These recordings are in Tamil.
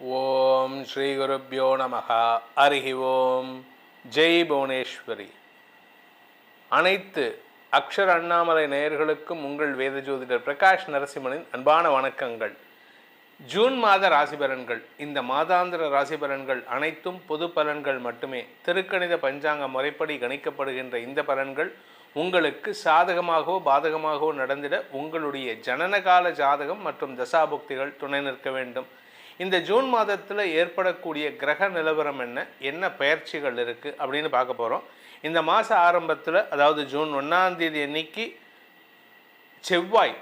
ஓம் ஸ்ரீ குருப்யோ நமஹ. ஹரிஹி ஓம். ஜெய் புவனேஸ்வரி. அனைத்து அக்ஷர அண்ணாமலை நேயர்களுக்கும் உங்கள் வேத ஜோதிடர் பிரகாஷ் நரசிம்மனின் அன்பான வணக்கங்கள். ஜூன் மாத ராசி பலன்கள். இந்த மாதாந்திர ராசி பலன்கள் அனைத்தும் பொது பலன்கள் மட்டுமே. திருக்கணித பஞ்சாங்க முறைப்படி கணிக்கப்படுகின்ற இந்த பலன்கள் உங்களுக்கு சாதகமாகவோ பாதகமாகவோ நடந்திட உங்களுடைய ஜனனகால ஜாதகம் மற்றும் தசாபுக்திகள் துணை நிற்க வேண்டும். இந்த ஜூன் மாதத்தில் ஏற்படக்கூடிய கிரக நிலவரம் என்ன பயிற்சிகள் இருக்குது அப்படின்னு பார்க்க போகிறோம். இந்த மாத ஆரம்பத்தில், அதாவது ஜூன் 1 அன்னைக்கு செவ்வாய்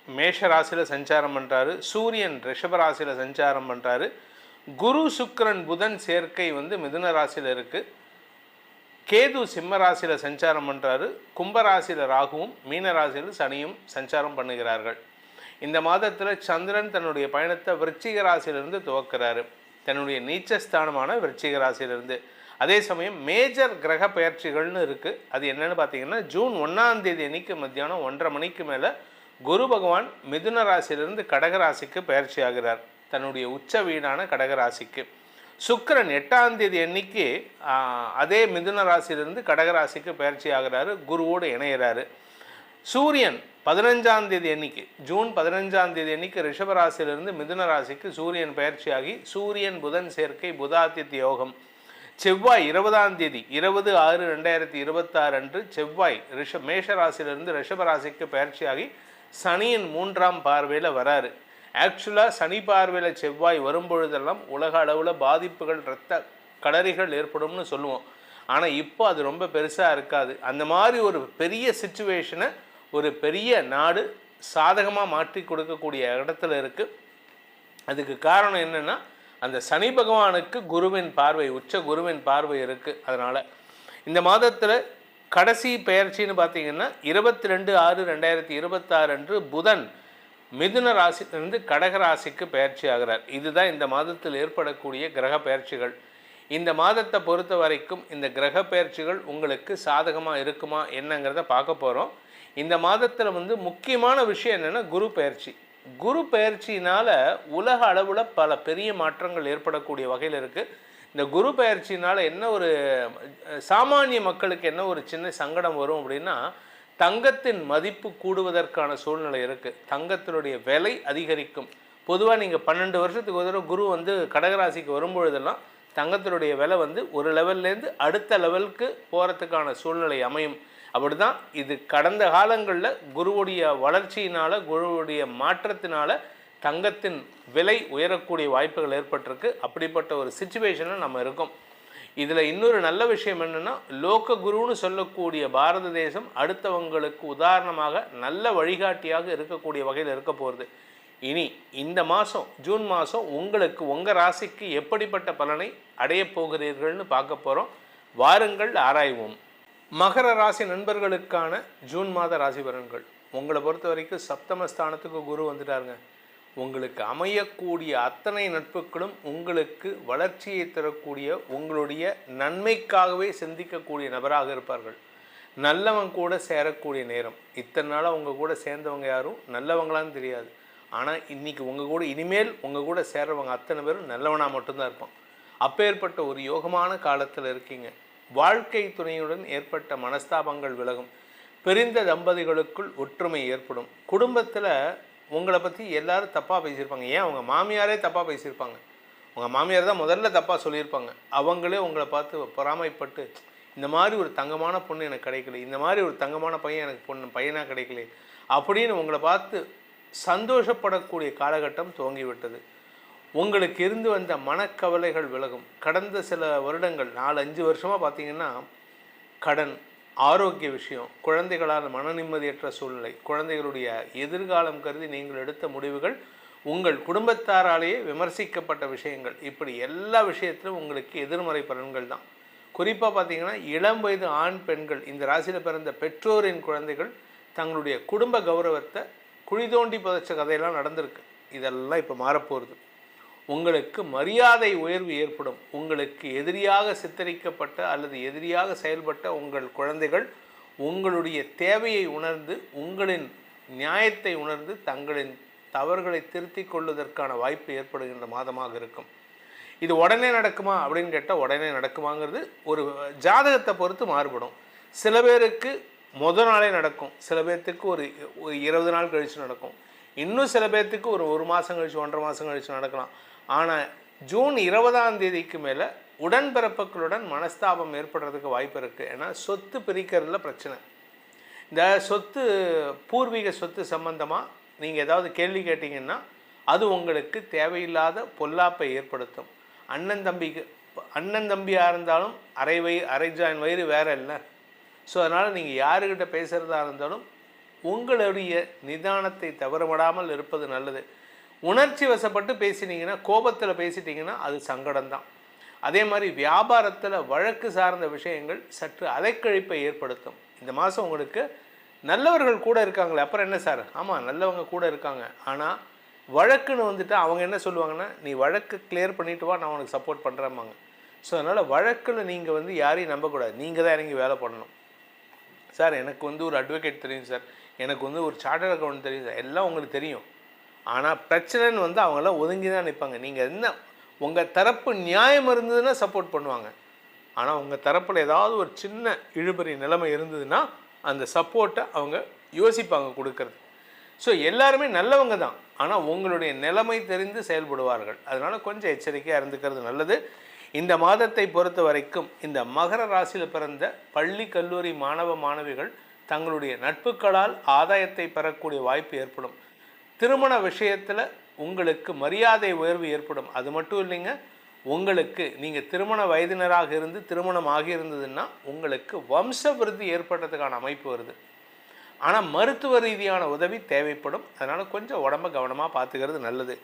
மேஷ ராசியில் சஞ்சாரம் பண்ணுறாரு, சூரியன் ரிஷப ராசியில் சஞ்சாரம் பண்ணுறாரு, குரு சுக்கிரன் புதன் சேர்க்கை மிதுன ராசியில் இருக்குது, கேது சிம்ம ராசியில் சஞ்சாரம் பண்ணுறாரு, கும்பராசியில் ராகுவும் மீன ராசியில் சனியும் சஞ்சாரம் பண்ணுகிறார்கள். இந்த மாதத்தில் சந்திரன் தன்னுடைய பயணத்தை விருச்சிக ராசியிலிருந்து துவக்கிறாரு, தன்னுடைய நீச்சஸ்தானமான விருச்சிக ராசியிலிருந்து. அதே சமயம் மேஜர் கிரக பயிற்சிகள்னு இருக்குது. அது என்னென்னு பார்த்தீங்கன்னா, ஜூன் 1 அன்னைக்கு மத்தியானம் 1:30 மணிக்கு மேலே குரு பகவான் மிதுன ராசியிலிருந்து கடகராசிக்கு பயிற்சி ஆகிறார், தன்னுடைய உச்ச வீடான கடகராசிக்கு. சுக்கிரன் 8 அன்னைக்கு அதே மிதுன ராசியிலிருந்து கடகராசிக்கு பயிற்சி ஆகிறாரு, குருவோடு இணைகிறாரு. சூரியன் 15 அன்னைக்கு, ஜூன் 15 அன்னைக்கு ரிஷபராசியிலிருந்து மிதுன ராசிக்கு சூரியன் பயிற்சியாகி சூரியன் புதன் சேர்க்கை புதாதித்ய யோகம். செவ்வாய் 20/6/2026 அன்று செவ்வாய் மேஷ ராசியிலிருந்து ரிஷபராசிக்கு பயிற்சியாகி சனியின் 3ஆம் பார்வையில் வராரு. ஆக்சுவலாக சனி பார்வையில் செவ்வாய் வரும்பொழுதெல்லாம் உலக அளவில் பாதிப்புகள், இரத்த களரிகள் ஏற்படும்னு சொல்லுவோம். ஆனால் இப்போ அது ரொம்ப பெருசாக இருக்காது. அந்த மாதிரி ஒரு பெரிய சிச்சுவேஷனை ஒரு பெரிய நாடு சாதகமாக மாற்றி கொடுக்கக்கூடிய இடத்துல இருக்குது. அதுக்கு காரணம் என்னென்னா, அந்த சனி பகவானுக்கு குருவின் பார்வை, உச்ச குருவின் பார்வை இருக்குது. அதனால் இந்த மாதத்தில் கடைசி பெயர்ச்சின்னு பார்த்தீங்கன்னா 22/6/2026 அன்று புதன் மிதுன ராசியிலிருந்து கடகராசிக்கு பயிற்சி ஆகிறார். இதுதான் இந்த மாதத்தில் ஏற்படக்கூடிய கிரக பயிற்சிகள். இந்த மாதத்தை பொறுத்த வரைக்கும் இந்த கிரக பயிற்சிகள் உங்களுக்கு சாதகமாக இருக்குமா என்னங்கிறத பார்க்க போகிறோம். இந்த மாதத்தில் முக்கியமான விஷயம் என்னென்னா, குரு பயிற்சி. குரு பயிற்சினால் உலக அளவில் பல பெரிய மாற்றங்கள் ஏற்படக்கூடிய வகையில் இருக்குது. இந்த குரு பயிற்சினால் என்ன ஒரு சாமானிய மக்களுக்கு என்ன ஒரு சின்ன சங்கடம் வரும் அப்படின்னா, தங்கத்தின் மதிப்பு கூடுவதற்கான சூழ்நிலை இருக்குது, தங்கத்தினுடைய விலை அதிகரிக்கும். பொதுவாக நீங்கள் 12 வருஷத்துக்கு ஒரு தடவை குரு கடகராசிக்கு வரும்பொழுதெல்லாம் தங்கத்தினுடைய விலை ஒரு லெவல்லேருந்து அடுத்த லெவலுக்கு போகிறதுக்கான சூழ்நிலை அமையும். அப்படி தான் இது கடந்த காலங்களில் குருவுடைய வளர்ச்சியினால், குருவுடைய மாற்றத்தினால் தங்கத்தின் விலை உயரக்கூடிய வாய்ப்புகள் ஏற்பட்டிருக்கு. அப்படிப்பட்ட ஒரு சிச்சுவேஷனில் நம்ம இருக்கோம். இதில் இன்னொரு நல்ல விஷயம் என்னென்னா, லோக குருன்னு சொல்லக்கூடிய பாரத தேசம் அடுத்தவங்களுக்கு உதாரணமாக நல்ல வழிகாட்டியாக இருக்கக்கூடிய வகையில் இருக்க போகிறது. இனி இந்த மாதம், ஜூன் மாதம் உங்களுக்கு உங்கள் ராசிக்கு எப்படிப்பட்ட பலனை அடையப் போகிறீர்கள்னு பார்க்க போகிறோம். வாருங்கள் ஆராய்வோம். மகர ராசி நண்பர்களுக்கான ஜூன் மாத ராசி பலன்கள். உங்களை பொறுத்த வரைக்கும் சப்தமஸ்தானத்துக்கு குரு வந்துட்டாருங்க. உங்களுக்கு அமையக்கூடிய அத்தனை நட்புகளும் உங்களுக்கு வளர்ச்சியை தரக்கூடிய, உங்களுடைய நன்மைக்காகவே சிந்திக்கக்கூடிய நபராக இருப்பார்கள். நல்லவங்க கூட சேரக்கூடிய நேரம். இத்தனை நாளாக உங்கள் கூட சேர்ந்தவங்க யாரும் நல்லவங்களான்னு தெரியாது. ஆனால் இன்றைக்கி இனிமேல் உங்கள் கூட சேர்றவங்க அத்தனை பேரும் நல்லவனாக மட்டும்தான் இருப்பான். அப்பேற்பட்ட ஒரு யோகமான காலத்தில் இருக்கீங்க. வாழ்க்கை துணையுடன் ஏற்பட்ட மனஸ்தாபங்கள் விலகும். பிரிந்த தம்பதிகளுக்குள் ஒற்றுமை ஏற்படும். குடும்பத்தில் உங்களை பற்றி எல்லாரும் தப்பாக பேசியிருப்பாங்க. ஏன் உங்கள் மாமியாரே தப்பாக பேசியிருப்பாங்க. உங்கள் மாமியார் தான் முதல்ல தப்பாக சொல்லியிருப்பாங்க. அவங்களே உங்களை பார்த்து பொறாமைப்பட்டு, இந்த மாதிரி ஒரு தங்கமான பொண்ணு எனக்கு கிடைக்கல, இந்த மாதிரி ஒரு தங்கமான பையன் எனக்கு பையனாக கிடைக்கல அப்படின்னு உங்களை பார்த்து சந்தோஷப்படக்கூடிய காலகட்டம் துவங்கிவிட்டது. உங்களுக்கு இருந்து வந்த மனக்கவலைகள் விலகும். கடந்த சில வருடங்கள், 4-5 வருஷமாக பார்த்தீங்கன்னா, கடன், ஆரோக்கிய விஷயம், குழந்தைகளால் மன நிம்மதியற்ற சூழ்நிலை, குழந்தைகளுடைய எதிர்காலம் கருதி நீங்கள் எடுத்த முடிவுகள், உங்கள் குடும்பத்தாராலேயே விமர்சிக்கப்பட்ட விஷயங்கள், இப்படி எல்லா விஷயத்திலும் உங்களுக்கு எதிர்மறை பலன்கள் தான். குறிப்பாக பார்த்தீங்கன்னா, இளம் வயது ஆண் பெண்கள், இந்த ராசியில் பிறந்த பெற்றோரின் குழந்தைகள் தங்களுடைய குடும்ப கௌரவத்தை குழி தோண்டி புதைச்ச கதையெல்லாம் நடந்திருக்கு. இதெல்லாம் இப்போ மாறப்போகுது. உங்களுக்கு மரியாதை உயர்வு ஏற்படும். உங்களுக்கு எதிரியாக சித்தரிக்கப்பட்ட அல்லது எதிரியாக செயல்பட்ட உங்கள் குழந்தைகள் உங்களுடைய தேவையை உணர்ந்து, உங்களின் நியாயத்தை உணர்ந்து தங்களின் தவறுகளை திருத்திக் கொள்வதற்கான வாய்ப்பு ஏற்படுகின்ற மாதமாக இருக்கும். இது உடனே நடக்குமா அப்படின்னு கேட்டால் உடனே நடக்குமாங்கிறது ஒரு ஜாதகத்தை பொறுத்து மாறுபடும். சில பேருக்கு நாளே நடக்கும், சில பேர்த்துக்கு ஒரு 20 நாள் கழித்து நடக்கும், இன்னும் சில பேர்த்துக்கு ஒரு மாதம் கழித்து 1.5 மாதம் கழித்து நடக்கலாம். ஆனால் ஜூன் 20ஆம் தேதிக்கு மேலே உடன்பிறப்புகளுடன் மனஸ்தாபம் ஏற்படுறதுக்கு வாய்ப்பு இருக்குது. ஏன்னா சொத்து பிரிக்கிறதுல பிரச்சனை. இந்த சொத்து பூர்வீக சொத்து சம்பந்தமாக நீங்கள் ஏதாவது கேள்வி கேட்டிங்கன்னா அது உங்களுக்கு தேவையில்லாத பொல்லாப்பை ஏற்படுத்தும். அண்ணன் தம்பியாக இருந்தாலும் அரை ஜாயின் வயிறு வேறு இல்லை. ஸோ அதனால் நீங்கள் யாருக்கிட்ட பேசுகிறதா இருந்தாலும் உங்களுடைய நிதானத்தை தவறவிடாமல் இருப்பது நல்லது. உணர்ச்சி வசப்பட்டு பேசினீங்கன்னா, கோபத்தில் பேசிட்டிங்கன்னா அது சங்கடம்தான். அதே மாதிரி வியாபாரத்தில் வழக்கு சார்ந்த விஷயங்கள் சற்று அலைக்கழிப்பை ஏற்படுத்தும். இந்த மாதம் உங்களுக்கு நல்லவர்கள் கூட இருக்காங்களே, அப்புறம் என்ன சார்? ஆமாம், நல்லவங்க கூட இருக்காங்க. ஆனால் வழக்குன்னு வந்துட்டு அவங்க என்ன சொல்லுவாங்கன்னா, நீ வழக்கு கிளியர் பண்ணிவிட்டு வா, நான் உனக்கு சப்போர்ட் பண்ணுறேம்பாங்க. ஸோ அதனால் வழக்கில் நீங்கள் யாரையும் நம்பக்கூடாது, நீங்கள் தான் இறங்கி வேலை பண்ணணும். சார் எனக்கு ஒரு அட்வொகேட் தெரியும் சார், எனக்கு ஒரு சார்ட்டர்ட் அக்கௌண்ட் தெரியும் சார், எல்லாம் உங்களுக்கு தெரியும். ஆனால் பிரச்சனைன்னு அவங்களாம் ஒதுங்கி தான் நிற்பாங்க. நீங்கள் என்ன உங்கள் தரப்பு நியாயம் இருந்ததுன்னா சப்போர்ட் பண்ணுவாங்க. ஆனால் உங்கள் தரப்பில் ஏதாவது ஒரு சின்ன இழுபறி நிலைமை இருந்ததுன்னா அந்த சப்போர்ட்டை அவங்க யோசிப்பாங்க கொடுக்கறது. ஸோ எல்லாருமே நல்லவங்க தான், ஆனால் உங்களுடைய நிலைமை தெரிந்து செயல்படுவார்கள். அதனால் கொஞ்சம் எச்சரிக்கையாக இருந்துக்கிறது நல்லது. இந்த மாதத்தை பொறுத்த வரைக்கும் இந்த மகர ராசியில் பிறந்த பள்ளி கல்லூரி மாணவ மாணவிகள் தங்களுடைய நட்புகளால் ஆதாயத்தை பெறக்கூடிய வாய்ப்பு ஏற்படும். திருமண விஷயத்தில் உங்களுக்கு மரியாதை உயர்வு ஏற்படும். அது மட்டும் இல்லைங்க, உங்களுக்கு நீங்கள் திருமண வயதினராக இருந்து திருமணம் ஆகியிருந்ததுன்னா உங்களுக்கு வம்ச விருத்தி ஏற்படுறதுக்கான அமைப்பு வருது. ஆனால் மருத்துவ ரீதியான உதவி தேவைப்படும். அதனால் கொஞ்சம் உடம்பை கவனமாக பார்த்துக்கிறது நல்லது.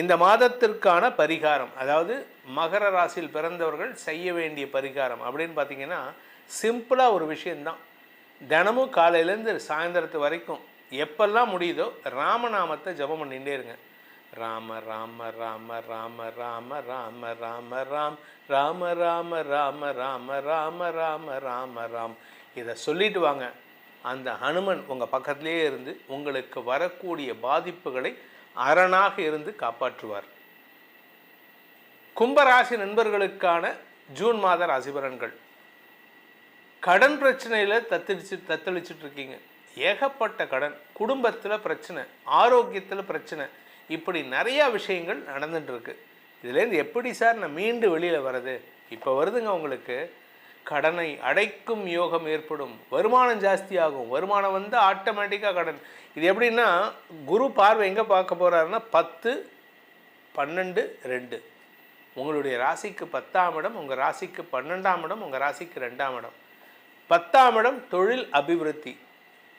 இந்த மாதத்திற்கான பரிகாரம், அதாவது மகர ராசியில் பிறந்தவர்கள் செய்ய வேண்டிய பரிகாரம் அப்படின்னு பார்த்தீங்கன்னா சிம்பிளாக ஒரு விஷயந்தான். தினமும் காலையிலேருந்து சாயந்தரத்து வரைக்கும் எப்பெல்லாம் முடியுதோ ராமநாமத்தை ஜபம் பண்ணிகிட்டே இருங்க. ராம ராம ராம ராம ராம ராம ராம ராம் ராம ராம ராம ராம ராம ராம ராம ராம் இதை சொல்லிட்டு வாங்க. அந்த ஹனுமன் உங்கள் பக்கத்திலே இருந்து உங்களுக்கு வரக்கூடிய பாதிப்புகளை அரணாக இருந்து காப்பாற்றுவார். கும்பராசி நண்பர்களுக்கான ஜூன் மாத ராசி பலன்கள். கடன் பிரச்சனையில் தத்தளிச்சுட்டு இருக்கீங்க. ஏகப்பட்ட கடன், குடும்பத்தில் பிரச்சனை, ஆரோக்கியத்தில் பிரச்சனை, இப்படி நிறையா விஷயங்கள் நடந்துட்டுருக்கு. இதுலேருந்து எப்படி சார் நான் மீண்டு வெளியில் வர்றது? இப்போ வருதுங்க உங்களுக்கு. கடனை அடைக்கும் யோகம் ஏற்படும், வருமானம் ஜாஸ்தியாகும். வருமானம் ஆட்டோமேட்டிக்காக கடன். இது எப்படின்னா குரு பார்வை எங்கே பார்க்க போகிறாருன்னா 10, 12, 2 உங்களுடைய ராசிக்கு 10ஆம் இடம், உங்கள் ராசிக்கு 12ஆம் இடம், உங்கள் ராசிக்கு 2ஆம் இடம். 10ஆம் இடம் தொழில் அபிவிருத்தி,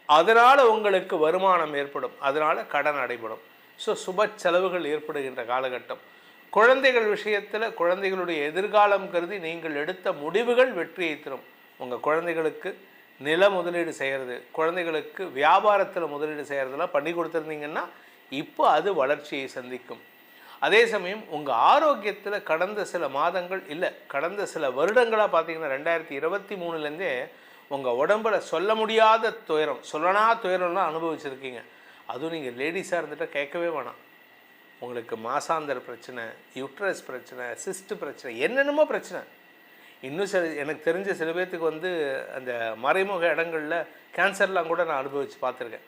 அதனால் உங்களுக்கு வருமானம் ஏற்படும், அதனால் கடன் அடைபடும். ஸோ சுப செலவுகள் ஏற்படுகின்ற காலகட்டம். குழந்தைகள் விஷயத்தில் குழந்தைகளுடைய எதிர்காலம் கருதி நீங்கள் எடுத்த முடிவுகள் வெற்றியை தரும். உங்கள் குழந்தைகளுக்கு நில முதலீடு செய்கிறது, குழந்தைகளுக்கு வியாபாரத்தில் முதலீடு செய்கிறதெல்லாம் பண்ணி கொடுத்துருந்தீங்கன்னா இப்போ அது வளர்ச்சியை சந்திக்கும். அதே சமயம் உங்கள் ஆரோக்கியத்தில் கடந்த சில மாதங்கள் இல்லை, கடந்த சில வருடங்களாக பார்த்தீங்கன்னா 2023லேருந்தே உங்கள் உடம்பில் சொல்ல முடியாத துயரம், சொல்லனா துயரம்லாம் அனுபவிச்சிருக்கீங்க. அதுவும் நீங்கள் லேடிஸாக இருந்துட்டால் கேட்கவே வேணாம். உங்களுக்கு மாசாந்தர பிரச்சனை, யூட்ரஸ் பிரச்சனை, சிஸ்ட் பிரச்சனை, என்னென்னமோ பிரச்சனை. இன்னும் எனக்கு தெரிஞ்ச சில பேர்த்துக்கு அந்த மறைமுக இடங்களில் கேன்சர்லாம் கூட நான் அனுபவித்து பார்த்துருக்கேன்.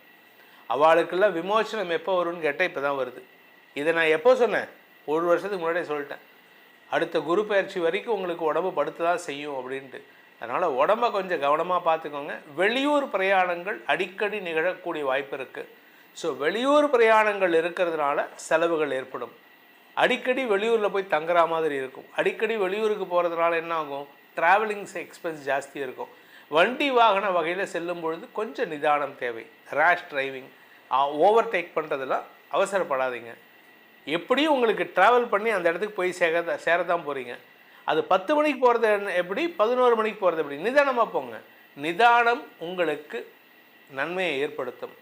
அவளுக்கெல்லாம் விமோசனம் எப்போ வரும்னு கேட்டால் இப்போ தான் வருது. இதை நான் எப்போ சொன்னேன்? 1 வருஷத்துக்கு முன்னாடியே சொல்லிட்டேன். அடுத்த குரு பயிற்சி வரைக்கும் உங்களுக்கு உடம்பு படுத்து தான் செய்யும் அப்படின்ட்டு. அதனால் உடம்பை கொஞ்சம் கவனமாக பார்த்துக்கோங்க. வெளியூர் பிரயாணங்கள் அடிக்கடி நிகழக்கூடிய வாய்ப்பு இருக்குது. ஸோ வெளியூர் பிரயாணங்கள் இருக்கிறதுனால செலவுகள் ஏற்படும். அடிக்கடி வெளியூரில் போய் தங்குற மாதிரி இருக்கும். அடிக்கடி வெளியூருக்கு போகிறதுனால என்ன ஆகும்? ட்ராவலிங்ஸ் எக்ஸ்பென்ஸ் ஜாஸ்தி இருக்கும். வண்டி வாகன வகையில் செல்லும் பொழுது கொஞ்சம் நிதானம் தேவை. ரேஷ் டிரைவிங், ஓவர்டேக் பண்ணுறதெல்லாம் அவசரப்படாதீங்க. எப்படியும் உங்களுக்கு ட்ராவல் பண்ணி அந்த இடத்துக்கு போய் சேரதான் போகிறீங்க. அது 10 மணிக்கு போகிறது எப்படி, 11 மணிக்கு போகிறது எப்படி? நிதானமாக போங்க. நிதானம் உங்களுக்கு நன்மையை ஏற்படுத்தும்,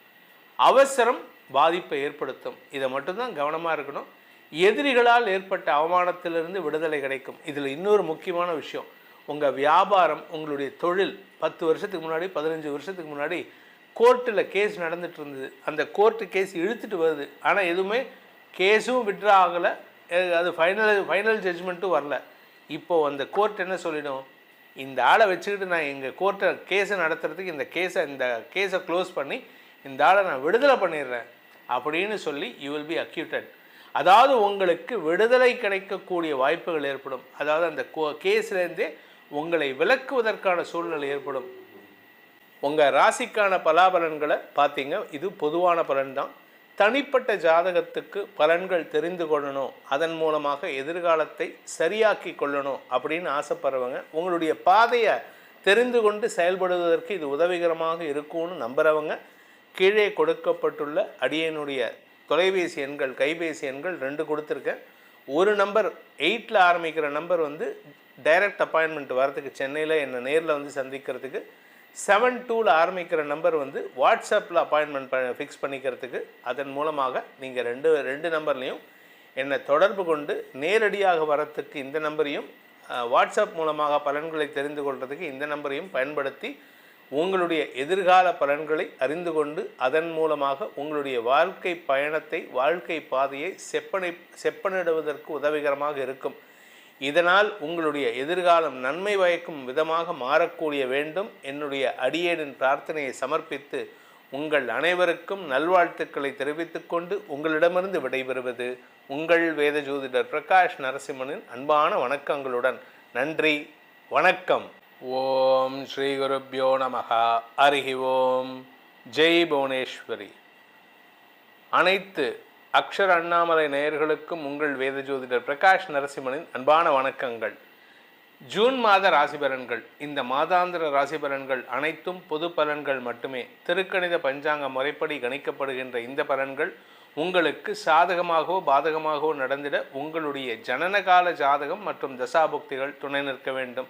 அவசரம் பாதிப்பை ஏற்படுத்தும். இதை மட்டும்தான் கவனமாக இருக்கணும். எதிரிகளால் ஏற்பட்ட அவமானத்திலிருந்து விடுதலை கிடைக்கும். இதில் இன்னொரு முக்கியமான விஷயம், உங்கள் வியாபாரம், உங்களுடைய தொழில் 10 வருஷத்துக்கு முன்னாடி, 15 வருஷத்துக்கு முன்னாடி கோர்ட்டில் கேஸ் நடந்துட்டு இருந்தது. அந்த கோர்ட்டு கேஸ் இழுத்துட்டு வருது. ஆனால் எதுவுமே கேஸும் விட்ரா ஆகலை, அது ஃபைனல் ஜட்ஜ்மெண்ட்டும் வரல. இப்போது அந்த கோர்ட் என்ன சொல்லிடும், இந்த ஆளை வச்சுக்கிட்டு நான் எங்கள் கோர்ட்டை கேஸை நடத்துறதுக்கு இந்த கேஸை க்ளோஸ் பண்ணி இந்த ஆளை நான் விடுதலை பண்ணிடுறேன் அப்படின்னு சொல்லி யூ வில் பி அக்யூட்டட். அதாவது உங்களுக்கு விடுதலை கிடைக்கக்கூடிய வாய்ப்புகள் ஏற்படும். அதாவது அந்த கேஸ்லேருந்தே உங்களை விலக்குவதற்கான சூழ்நிலை ஏற்படும். உங்கள் ராசிக்கான பலாபலன்களை பார்த்தீங்க, இது பொதுவான பலன்தான். தனிப்பட்ட ஜாதகத்துக்கு பலன்கள் தெரிந்து கொள்ளணும், அதன் மூலமாக எதிர்காலத்தை சரியாக்கி கொள்ளணும் அப்படின்னு ஆசைப்படுறவங்க, உங்களுடைய பாதையை தெரிந்து கொண்டு செயல்படுவதற்கு இது உதவிகரமாக இருக்கும்னு நம்புகிறவங்க, கீழே கொடுக்கப்பட்டுள்ள அடியனுடைய தொலைபேசி எண்கள், கைபேசி எண்கள் 2 கொடுத்துருக்கேன். ஒரு நம்பர் 8ல் ஆரம்பிக்கிற நம்பர் வந்து டைரக்ட் அப்பாயின்மெண்ட் வரதுக்கு, சென்னையில் என்னை நேரில் வந்து சந்திக்கிறதுக்கு. 72ல் ஆரம்பிக்கிற நம்பர் வந்து வாட்ஸ்அப்பில் அப்பாயின்மெண்ட் ஃபிக்ஸ் பண்ணிக்கிறதுக்கு. அதன் மூலமாக நீங்கள் ரெண்டு நம்பர்லேயும் என்னை தொடர்பு கொண்டு நேரடியாக வரத்துக்கு இந்த நம்பரையும், வாட்ஸ்அப் மூலமாக பலன்களை தெரிந்து கொள்வதுக்கு இந்த நம்பரையும் பயன்படுத்தி உங்களுடைய எதிர்கால பலன்களை அறிந்து கொண்டு அதன் மூலமாக உங்களுடைய வாழ்க்கை பயணத்தை, வாழ்க்கை பாதையை செப்பனிடுவதற்கு உதவிகரமாக இருக்கும். இதனால் உங்களுடைய எதிர்காலம் நன்மை பயக்கும் விதமாக மாறக்கூடிய வேண்டும். என்னுடைய அடியேனின் பிரார்த்தனையை சமர்ப்பித்து உங்கள் அனைவருக்கும் நல்வாழ்த்துக்களை தெரிவித்துக் கொண்டு உங்களிடமிருந்து விடைபெறுவது உங்கள் வேத ஜோதிடர் பிரகாஷ் நரசிம்மனின் அன்பான வணக்கங்களுடன். நன்றி, வணக்கம். ஓம் ஸ்ரீ குருப்யோ நமஹ. ஹரிஹி ஓம். ஜெய் புவனேஸ்வரி. அனைத்து அக்ஷர அண்ணாமலை நேயர்களுக்கும் உங்கள் வேத ஜோதிடர் பிரகாஷ் நரசிம்மனின் அன்பான வணக்கங்கள். ஜூன் மாத ராசி பலன்கள். இந்த மாதாந்திர ராசி பலன்கள் அனைத்தும் பொது பலன்கள் மட்டுமே. திருக்கணித பஞ்சாங்க முறைப்படி கணிக்கப்படுகின்ற இந்த பலன்கள் உங்களுக்கு சாதகமாகவோ பாதகமாகவோ நடந்திட உங்களுடைய ஜனனகால ஜாதகம் மற்றும் தசாபுக்திகள் துணை நிற்க வேண்டும்.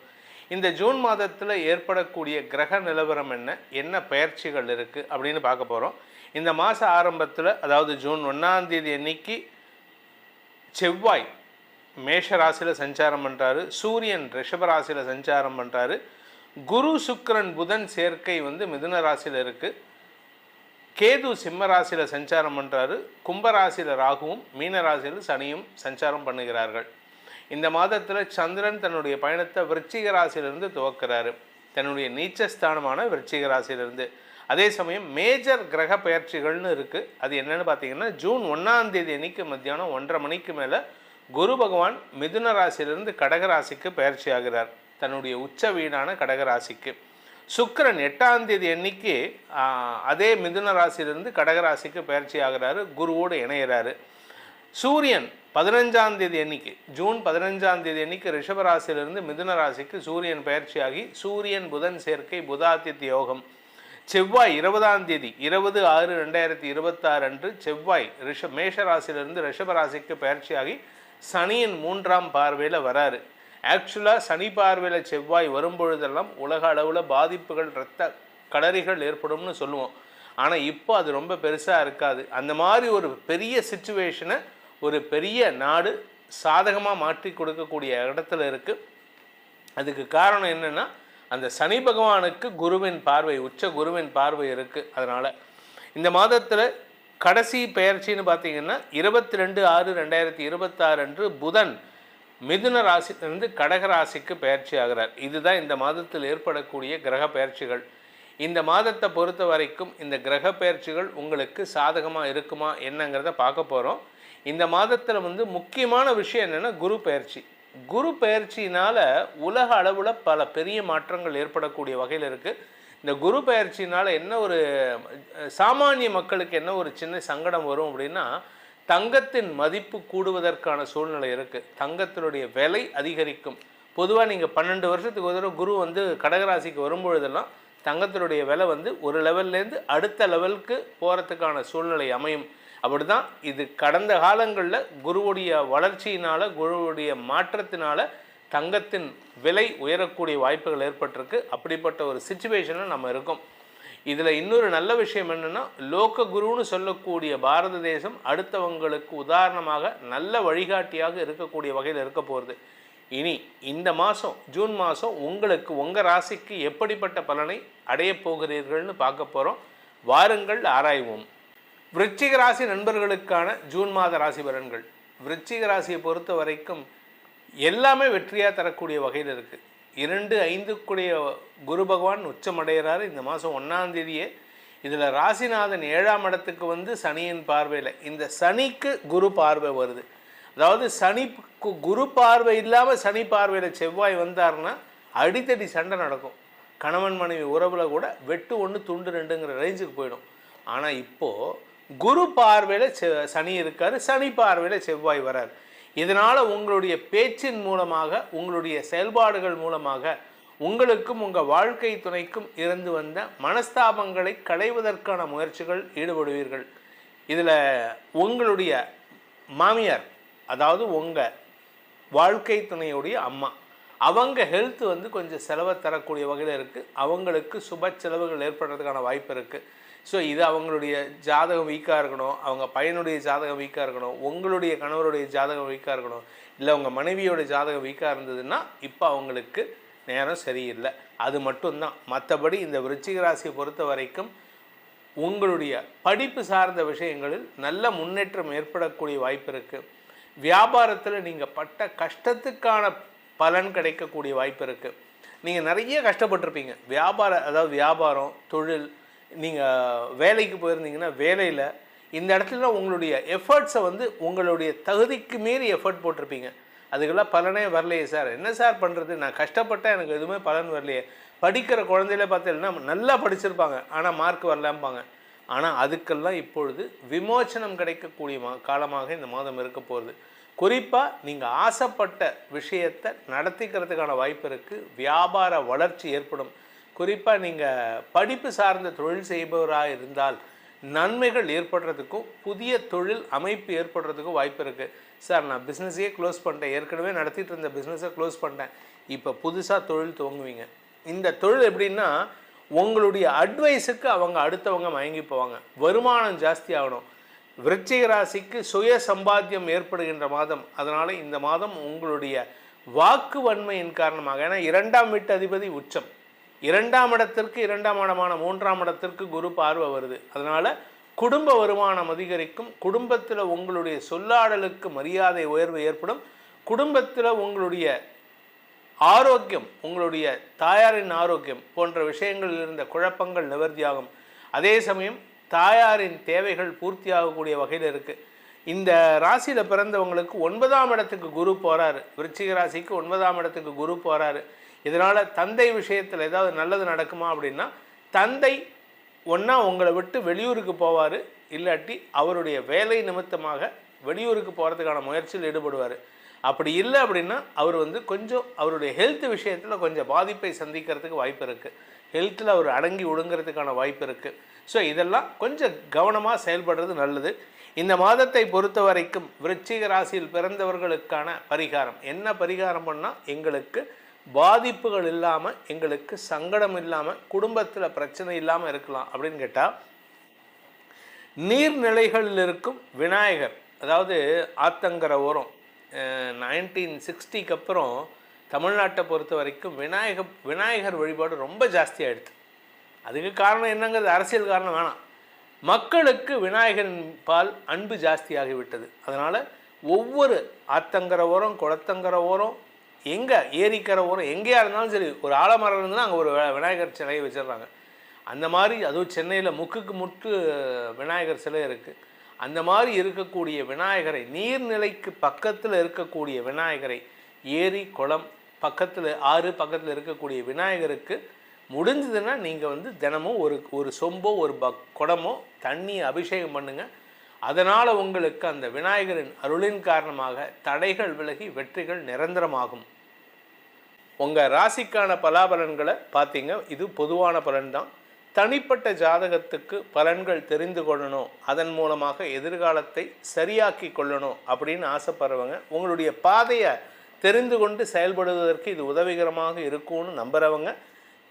இந்த ஜூன் மாதத்தில் ஏற்படக்கூடிய கிரக நிலவரம் என்ன பெயர்ச்சிகள் இருக்குது அப்படின்னு பார்க்க போகிறோம். இந்த மாத ஆரம்பத்தில், அதாவது ஜூன் 1ஆம் தேதி அன்னைக்கு செவ்வாய் மேஷ ராசியில் சஞ்சாரம் பண்ணுறாரு, சூரியன் ரிஷப ராசியில் சஞ்சாரம் பண்ணுறாரு, குரு சுக்கிரன் புதன் சேர்க்கை வந்து மிதுன ராசியில் இருக்குது, கேது சிம்ம ராசியில் சஞ்சாரம் பண்ணுறாரு, கும்பராசியில் ராகுவும் மீன ராசியில் சனியும் சஞ்சாரம் பண்ணுகிறார்கள். இந்த மாதத்தில் சந்திரன் தன்னுடைய பயணத்தை விருச்சிக ராசியிலிருந்து துவக்கிறாரு, தன்னுடைய நீச்சஸ்தானமான விருச்சிக ராசியிலிருந்து. அதே சமயம் மேஜர் கிரக பயிற்சிகள்னு இருக்குது. அது என்னென்னு பார்த்தீங்கன்னா, ஜூன் 1ஆம் தேதி அன்னைக்கு மத்தியானம் 1:30 மணிக்கு மேலே குரு பகவான் மிதுன ராசியிலிருந்து கடகராசிக்கு பயிற்சி ஆகிறார், தன்னுடைய உச்ச வீடான கடகராசிக்கு. சுக்கிரன் 8ஆம் தேதி அன்னைக்கு அதே மிதுன ராசியிலிருந்து கடகராசிக்கு பயிற்சி ஆகிறாரு, குருவோடு இணைகிறாரு. சூரியன் 15ஆம் தேதி அன்னைக்கு, ஜூன் 15ஆம் தேதி அன்னைக்கு ரிஷபராசியிலிருந்து மிதுன ராசிக்கு சூரியன் பயிற்சியாகி சூரியன் புதன் சேர்க்கை, புதாதித்ய யோகம். செவ்வாய் 20ஆம் தேதி 20/6/2026 அன்று செவ்வாய் மேஷ ராசியிலிருந்து ரிஷபராசிக்கு பயிற்சியாகி சனியின் 3ஆம் பார்வையில் வராரு. ஆக்சுவலாக சனி பார்வையில் செவ்வாய் வரும்பொழுதெல்லாம் உலக அளவில் பாதிப்புகள், இரத்த கடறிகள் ஏற்படும்னு சொல்லுவோம். ஆனால் இப்போ அது ரொம்ப பெருசாக இருக்காது. அந்த மாதிரி ஒரு பெரிய சிச்சுவேஷனை ஒரு பெரிய நாடு சாதகமாக மாற்றி கொடுக்கக்கூடிய இடத்துல இருக்குது. அதுக்கு காரணம் என்னென்னா, அந்த சனி பகவானுக்கு குருவின் பார்வை, உச்ச குருவின் பார்வை இருக்குது. அதனால் இந்த மாதத்தில் கடைசி பெயர்ச்சின்னு பார்த்தீங்கன்னா 22/6/2026 அன்று புதன் மிதுன ராசியிலிருந்து கடகராசிக்கு பயிற்சி ஆகிறார். இதுதான் இந்த மாதத்தில் ஏற்படக்கூடிய கிரக பயிற்சிகள். இந்த மாதத்தை பொறுத்த வரைக்கும் இந்த கிரக பயிற்சிகள் உங்களுக்கு சாதகமாக இருக்குமா என்னங்கிறத பார்க்க போகிறோம். இந்த மாதத்தில் வந்து முக்கியமான விஷயம் என்னென்னா குரு பயிற்சி. குரு பயிற்சினால் உலக அளவில் பல பெரிய மாற்றங்கள் ஏற்படக்கூடிய வகையில் இருக்குது. இந்த குரு பயிற்சினால் என்ன ஒரு சாமானிய மக்களுக்கு என்ன ஒரு சின்ன சங்கடம் வரும் அப்படின்னா, தங்கத்தின் மதிப்பு கூடுவதற்கான சூழ்நிலை இருக்குது, தங்கத்தினுடைய விலை அதிகரிக்கும். பொதுவாக நீங்கள் 12 வருஷத்துக்கு ஒரு தடவை குரு வந்து கடகராசிக்கு வரும்பொழுதெல்லாம் தங்கத்தினுடைய விலை வந்து ஒரு லெவல்லேருந்து அடுத்த லெவலுக்கு போகிறதுக்கான சூழ்நிலை அமையும். அப்படி தான் இது கடந்த காலங்களில் குருவுடைய வளர்ச்சியினால், குருவுடைய மாற்றத்தினால் தங்கத்தின் விலை உயரக்கூடிய வாய்ப்புகள் ஏற்பட்டிருக்கு. அப்படிப்பட்ட ஒரு சிச்சுவேஷனில் நம்ம இருக்கோம். இதில் இன்னொரு நல்ல விஷயம் என்னென்னா, லோக குருன்னு சொல்லக்கூடிய பாரத தேசம் அடுத்தவங்களுக்கு உதாரணமாக நல்ல வழிகாட்டியாக இருக்கக்கூடிய வகையில் இருக்க போகிறது. இனி இந்த மாதம் ஜூன் மாதம் உங்களுக்கு உங்கள் ராசிக்கு எப்படிப்பட்ட பலனை அடைய போகிறீர்கள்னு பார்க்க போகிறோம். வாருங்கள் ஆராய்வோம். விருச்சிக ராசி நண்பர்களுக்கான ஜூன் மாத ராசி பலன்கள். விருச்சிக ராசியை பொறுத்த வரைக்கும் எல்லாமே வெற்றியாக தரக்கூடிய வகையில் இருக்குது. 2-5 குரு பகவான் உச்சமடைகிறார் இந்த மாதம் 1ஆம் தேதியே. இதில் ராசிநாதன் 7ஆம் இடத்துக்கு வந்து சனியின் பார்வையில், இந்த சனிக்கு குரு பார்வை வருது. அதாவது சனிக்கு குரு பார்வை இல்லாமல் சனி பார்வையில் செவ்வாய் வந்தார்னா அடித்தடி சண்டை நடக்கும். கணவன் மனைவி உறவில் கூட வெட்டு 1 துண்டு 2ங்கிற ரேஞ்சுக்கு போயிடும். ஆனால் இப்போது குரு பார்வையில் சனி இருக்கார், சனி பார்வையில் செவ்வாய் வரார். இதனால் உங்களுடைய பேச்சின் மூலமாக, உங்களுடைய செயல்பாடுகள் மூலமாக உங்களுக்கும் உங்கள் வாழ்க்கை துணைக்கும் இருந்து வந்த மனஸ்தாபங்களை களைவதற்கான முயற்சிகள் ஈடுபடுவீர்கள். இதில் உங்களுடைய மாமியார், அதாவது உங்கள் வாழ்க்கை துணையுடைய அம்மா, அவங்க ஹெல்த் வந்து கொஞ்சம் செலவை தரக்கூடிய வகையில் இருக்குது. அவங்களுக்கு சுப செலவுகள் ஏற்படுறதுக்கான வாய்ப்பு இருக்குது. ஸோ இது அவங்களுடைய ஜாதகம் வீக்காக இருக்கணும், அவங்க பையனுடைய ஜாதகம் வீக்காக இருக்கணும், உங்களுடைய கணவருடைய ஜாதகம் வீக்காக இருக்கணும், இல்லை உங்கள் மனைவியோட ஜாதகம் வீக்காக இருந்ததுன்னா இப்போ அவங்களுக்கு நேரம் சரியில்லை. அது மட்டும்தான். மற்றபடி இந்த விருச்சிக ராசியை பொறுத்த வரைக்கும் உங்களுடைய படிப்பு சார்ந்த விஷயங்களில் நல்ல முன்னேற்றம் ஏற்படக்கூடிய வாய்ப்பு இருக்குது. வியாபாரத்தில் நீங்கள் பட்ட கஷ்டத்துக்கான பலன் கிடைக்கக்கூடிய வாய்ப்பு இருக்குது. நீங்கள் நிறைய கஷ்டப்பட்டிருப்பீங்க அதாவது வியாபாரம், தொழில், நீங்கள் வேலைக்கு போயிருந்தீங்கன்னா வேலையில் இந்த இடத்துல உங்களுடைய எஃபர்ட்ஸை வந்து உங்களுடைய தகுதிக்கு மீறி எஃபர்ட் போட்டிருப்பீங்க. அதுக்கெல்லாம் பலனே வரலையே சார், என்ன சார் பண்ணுறது, நான் கஷ்டப்பட்டேன் எனக்கு எதுவுமே பலன் வரலையே. படிக்கிற குழந்தையில பார்த்தீங்கன்னா நல்லா படிச்சிருப்பாங்க ஆனால் மார்க் வரலாம்பாங்க. ஆனால் அதுக்கெல்லாம் இப்பொழுது விமோச்சனம் கிடைக்கக்கூடிய காலமாக இந்த மாதம் இருக்க போகிறது. குறிப்பாக நீங்கள் ஆசைப்பட்ட விஷயத்தை நடத்திக்கிறதுக்கான வாய்ப்பு இருக்குது. வியாபார வளர்ச்சி ஏற்படும். குறிப்பாக நீங்கள் படிப்பு சார்ந்த தொழில் செய்பவராக இருந்தால் நன்மைகள் ஏற்படுறதுக்கும் புதிய தொழில் அமைப்பு ஏற்படுறதுக்கும் வாய்ப்பு இருக்குது. சார் நான் பிஸ்னஸையே க்ளோஸ் பண்ணிட்டேன், ஏற்கனவே நடத்திட்டு இருந்த பிஸ்னஸை க்ளோஸ் பண்ணிட்டேன், இப்போ புதுசாக தொழில் துவங்குவீங்க. இந்த தொழில் எப்படின்னா உங்களுடைய அட்வைஸுக்கு அடுத்தவங்க மயங்கி போவாங்க. வருமானம் ஜாஸ்தி ஆகணும். விருச்சிக ராசிக்கு சுய சம்பாத்தியம் ஏற்படுகின்ற மாதம். அதனால் இந்த மாதம் உங்களுடைய வாக்கு வன்மையின் காரணமாக, ஏன்னா 2ஆம் வீட்டு அதிபதி உச்சம், 2ஆம் இடத்திற்கு 2ஆம் இடமான 3ஆம் இடத்திற்கு குரு பார்வை வருது. அதனால் குடும்ப வருமானம் அதிகரிக்கும். குடும்பத்தில் உங்களுடைய சொல்லாடலுக்கு மரியாதை உயர்வு ஏற்படும். குடும்பத்தில் உங்களுடைய ஆரோக்கியம், உங்களுடைய தாயாரின் ஆரோக்கியம் போன்ற விஷயங்களில் இருந்த குழப்பங்கள் நிவர்த்தியாகும். அதே சமயம் தாயாரின் தேவைகள் பூர்த்தியாகக்கூடிய வகையில் இருக்குது. இந்த ராசியில் பிறந்தவங்களுக்கு 9ஆம் இடத்துக்கு குரு போகிறாரு. விருச்சிக ராசிக்கு 9ஆம் இடத்துக்கு குரு போகிறாரு. இதனால் தந்தை விஷயத்தில் ஏதாவது நல்லது நடக்குமா அப்படின்னா, தந்தை ஒன்றா உங்களை விட்டு வெளியூருக்கு போவார், இல்லாட்டி அவருடைய வேலை நிமித்தமாக வெளியூருக்கு போகிறதுக்கான முயற்சியில் ஈடுபடுவார். அப்படி இல்லை அப்படின்னா அவர் வந்து கொஞ்சம் அவருடைய ஹெல்த் விஷயத்தில் கொஞ்சம் பாதிப்பை சந்திக்கிறதுக்கு வாய்ப்பு இருக்குது. ஹெல்த்தில் அவர் அடங்கி ஒடுங்கிறதுக்கான வாய்ப்பு இருக்குது. ஸோ இதெல்லாம் கொஞ்சம் கவனமாக செயல்படுறது நல்லது. இந்த மாதத்தை பொறுத்த வரைக்கும் விருச்சிக ராசியில் பிறந்தவர்களுக்கான பரிகாரம் என்ன பரிகாரம் பண்ணால் எங்களுக்கு பாதிப்புகள் இல்லாமல், எங்களுக்கு சங்கடம் இல்லாமல், குடும்பத்தில் பிரச்சனை இல்லாமல் இருக்கலாம் அப்படின்னு கேட்டால், நீர்நிலைகளில் இருக்கும் விநாயகர், அதாவது ஆத்தங்கரை ஓரம் 1960க்கு அப்புறம் தமிழ்நாட்டை பொறுத்த வரைக்கும் விநாயகர் வழிபாடு ரொம்ப ஜாஸ்தி ஆகிடுது. அதுக்கு காரணம் என்னங்கிறது அரசியல் காரணம் வேணாம், மக்களுக்கு விநாயகரின் பால் அன்பு ஜாஸ்தி ஆகிவிட்டது. அதனால் ஒவ்வொரு ஆத்தங்கரை ஓரம், குளத்தங்கரை ஓரம், எங்கே ஏரிக்கரை ஓரம் எங்கேயா இருந்தாலும் சரி, ஒரு ஆலமரம் இருந்ததுன்னா அங்கே ஒரு விநாயகர் சிலையை வச்சிடுறாங்க. அந்த மாதிரி அதுவும் சென்னையில் முக்குக்கு முட்டு விநாயகர் சிலை இருக்குது. அந்த மாதிரி இருக்கக்கூடிய விநாயகரை, நீர்நிலைக்கு பக்கத்தில் இருக்கக்கூடிய விநாயகரை, ஏரி குளம் பக்கத்தில், ஆறு பக்கத்தில் இருக்கக்கூடிய விநாயகருக்கு முடிஞ்சதுன்னா நீங்கள் வந்து தினமும் ஒரு சொம்போ ஒரு குடமோ தண்ணி அபிஷேகம் பண்ணுங்கள். அதனால் உங்களுக்கு அந்த விநாயகரின் அருளின் காரணமாக தடைகள் விலகி வெற்றிகள் நிரந்தரமாகும். உங்கள் ராசிக்கான பலாபலன்களை பார்த்தீங்க. இது பொதுவான பலன்தான். தனிப்பட்ட ஜாதகத்துக்கு பலன்கள் தெரிந்து கொள்ளணும், அதன் மூலமாக எதிர்காலத்தை சரியாக்கி கொள்ளணும் அப்படின்னு ஆசைப்படுறவங்க உங்களுடைய பாதையை தெரிந்து கொண்டு செயல்படுவதற்கு இது உதவிகரமாக இருக்கும்னு நம்புகிறவங்க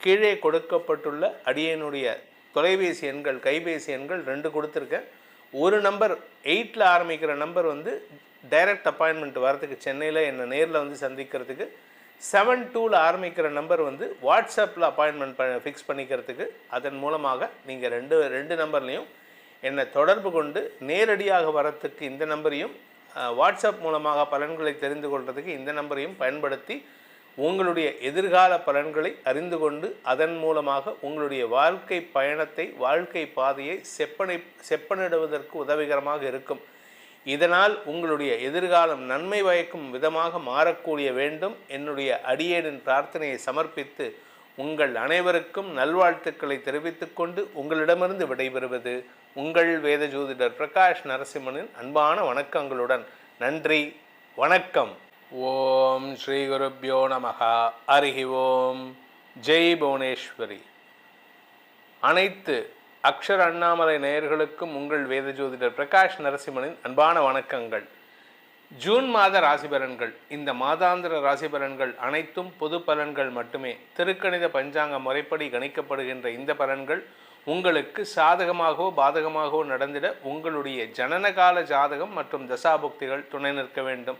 கீழே கொடுக்கப்பட்டுள்ள அடியனுடைய தொலைபேசி எண்கள், கைபேசி எண்கள் 2 கொடுத்துருக்கேன். ஒரு நம்பர் 8ல் ஆரம்பிக்கிற நம்பர் வந்து டைரக்ட் அப்பாயின்மெண்ட் வரதுக்கு, சென்னையில் என்னை நேரில் வந்து சந்திக்கிறதுக்கு 72 ஆரம்பிக்கிற நம்பர் வந்து வாட்ஸ்அப்பில் அப்பாயின்மெண்ட் ஃபிக்ஸ் பண்ணிக்கிறதுக்கு. அதன் மூலமாக நீங்கள் ரெண்டு நம்பர்லேயும் என்னை தொடர்பு கொண்டு நேரடியாக வரத்துக்கு இந்த நம்பரையும், வாட்ஸ்அப் மூலமாக பலன்களை தெரிந்து கொள்வதற்கு இந்த நம்பரையும் பயன்படுத்தி உங்களுடைய எதிர்கால பலன்களை அறிந்து கொண்டு அதன் மூலமாக உங்களுடைய வாழ்க்கை பயணத்தை, வாழ்க்கை பாதையை செப்பனிடுவதற்கு உதவிகரமாக இருக்கும். இதனால் உங்களுடைய எதிர்காலம் நன்மை பயக்கும் விதமாக மாறக்கூடிய வேண்டும். என்னுடைய அடியேனின் பிரார்த்தனையை சமர்ப்பித்து உங்கள் அனைவருக்கும் நல்வாழ்த்துக்களை தெரிவித்துக் கொண்டு உங்களிடமிருந்து விடைபெறுவது உங்கள் வேத ஜோதிடர் பிரகாஷ் நரசிம்மனின் அன்பான வணக்கங்களுடன். நன்றி, வணக்கம். ஓம் ஸ்ரீ குருப்யோ நமஹ. ஹரிஹி ஓம். ஜெய் புவனேஸ்வரி. அனைத்து அக்ஷர அண்ணாமலை நேயர்களுக்கும் உங்கள் வேத ஜோதிடர் பிரகாஷ் நரசிம்மனின் அன்பான வணக்கங்கள். ஜூன் மாத ராசி பலன்கள். இந்த மாதாந்திர ராசி பலன்கள் அனைத்தும் பொது பலன்கள் மட்டுமே. திருக்கணித பஞ்சாங்க முறைப்படி கணிக்கப்படுகின்ற இந்த பலன்கள் உங்களுக்கு சாதகமாகவோ பாதகமாகவோ நடந்திட உங்களுடைய ஜனனகால ஜாதகம் மற்றும் தசாபுக்திகள் துணை நிற்க வேண்டும்.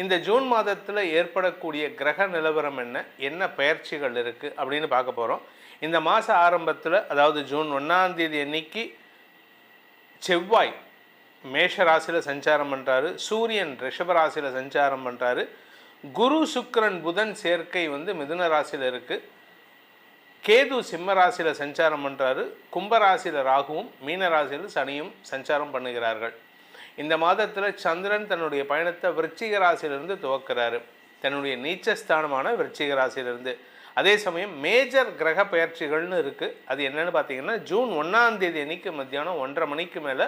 இந்த ஜூன் மாதத்தில் ஏற்படக்கூடிய கிரக நிலவரம் என்ன பெயர்ச்சிகள் இருக்குது அப்படின்னு பார்க்க போகிறோம். இந்த மாத ஆரம்பத்தில், அதாவது ஜூன் 1ஆம் தேதி அன்னைக்கு செவ்வாய் மேஷ ராசியில் சஞ்சாரம் பண்ணுறாரு, சூரியன் ரிஷப ராசியில் சஞ்சாரம் பண்ணுறாரு, குரு சுக்கிரன் புதன் சேர்க்கை வந்து மிதுன ராசியில் இருக்குது, கேது சிம்ம ராசியில் சஞ்சாரம் பண்ணுறாரு, கும்பராசியில் ராகுவும் மீன ராசியில் சனியும் சஞ்சாரம் பண்ணுகிறார்கள். இந்த மாதத்தில் சந்திரன் தன்னுடைய பயணத்தை விருச்சிக ராசியிலிருந்து துவக்கிறாரு, தன்னுடைய நீச்சஸ்தானமான விருச்சிக ராசியிலிருந்து. அதே சமயம் மேஜர் கிரக பயிற்சிகள்னு இருக்குது. அது என்னென்னு பார்த்தீங்கன்னா, ஜூன் 1ஆம் தேதி அன்னைக்கு மத்தியானம் 1:30 மணிக்கு மேலே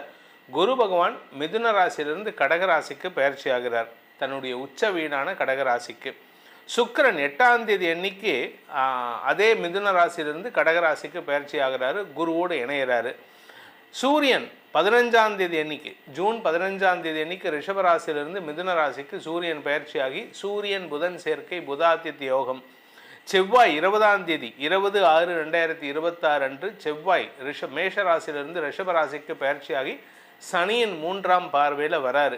குரு பகவான் மிதுன ராசியிலிருந்து கடகராசிக்கு பயிற்சி ஆகிறார், தன்னுடைய உச்ச வீடான கடகராசிக்கு. சுக்கிரன் 8ஆம் தேதி அன்னைக்கு அதே மிதுன ராசியிலிருந்து கடகராசிக்கு பயிற்சி ஆகிறாரு, குருவோடு இணைகிறாரு. சூரியன் 15ஆம் தேதி அன்னைக்கு, ஜூன் 15ஆம் தேதி அன்னைக்கு ரிஷபராசியிலிருந்து மிதுன ராசிக்கு சூரியன் பயிற்சியாகி சூரியன் புதன் சேர்க்கை புதாதித்ய யோகம். செவ்வாய் 20ஆம் தேதி 20/6/2026 அன்று செவ்வாய் மேஷ ராசியிலிருந்து ரிஷபராசிக்கு பயிற்சியாகி சனியின் 3ஆம் பார்வையில் வராரு.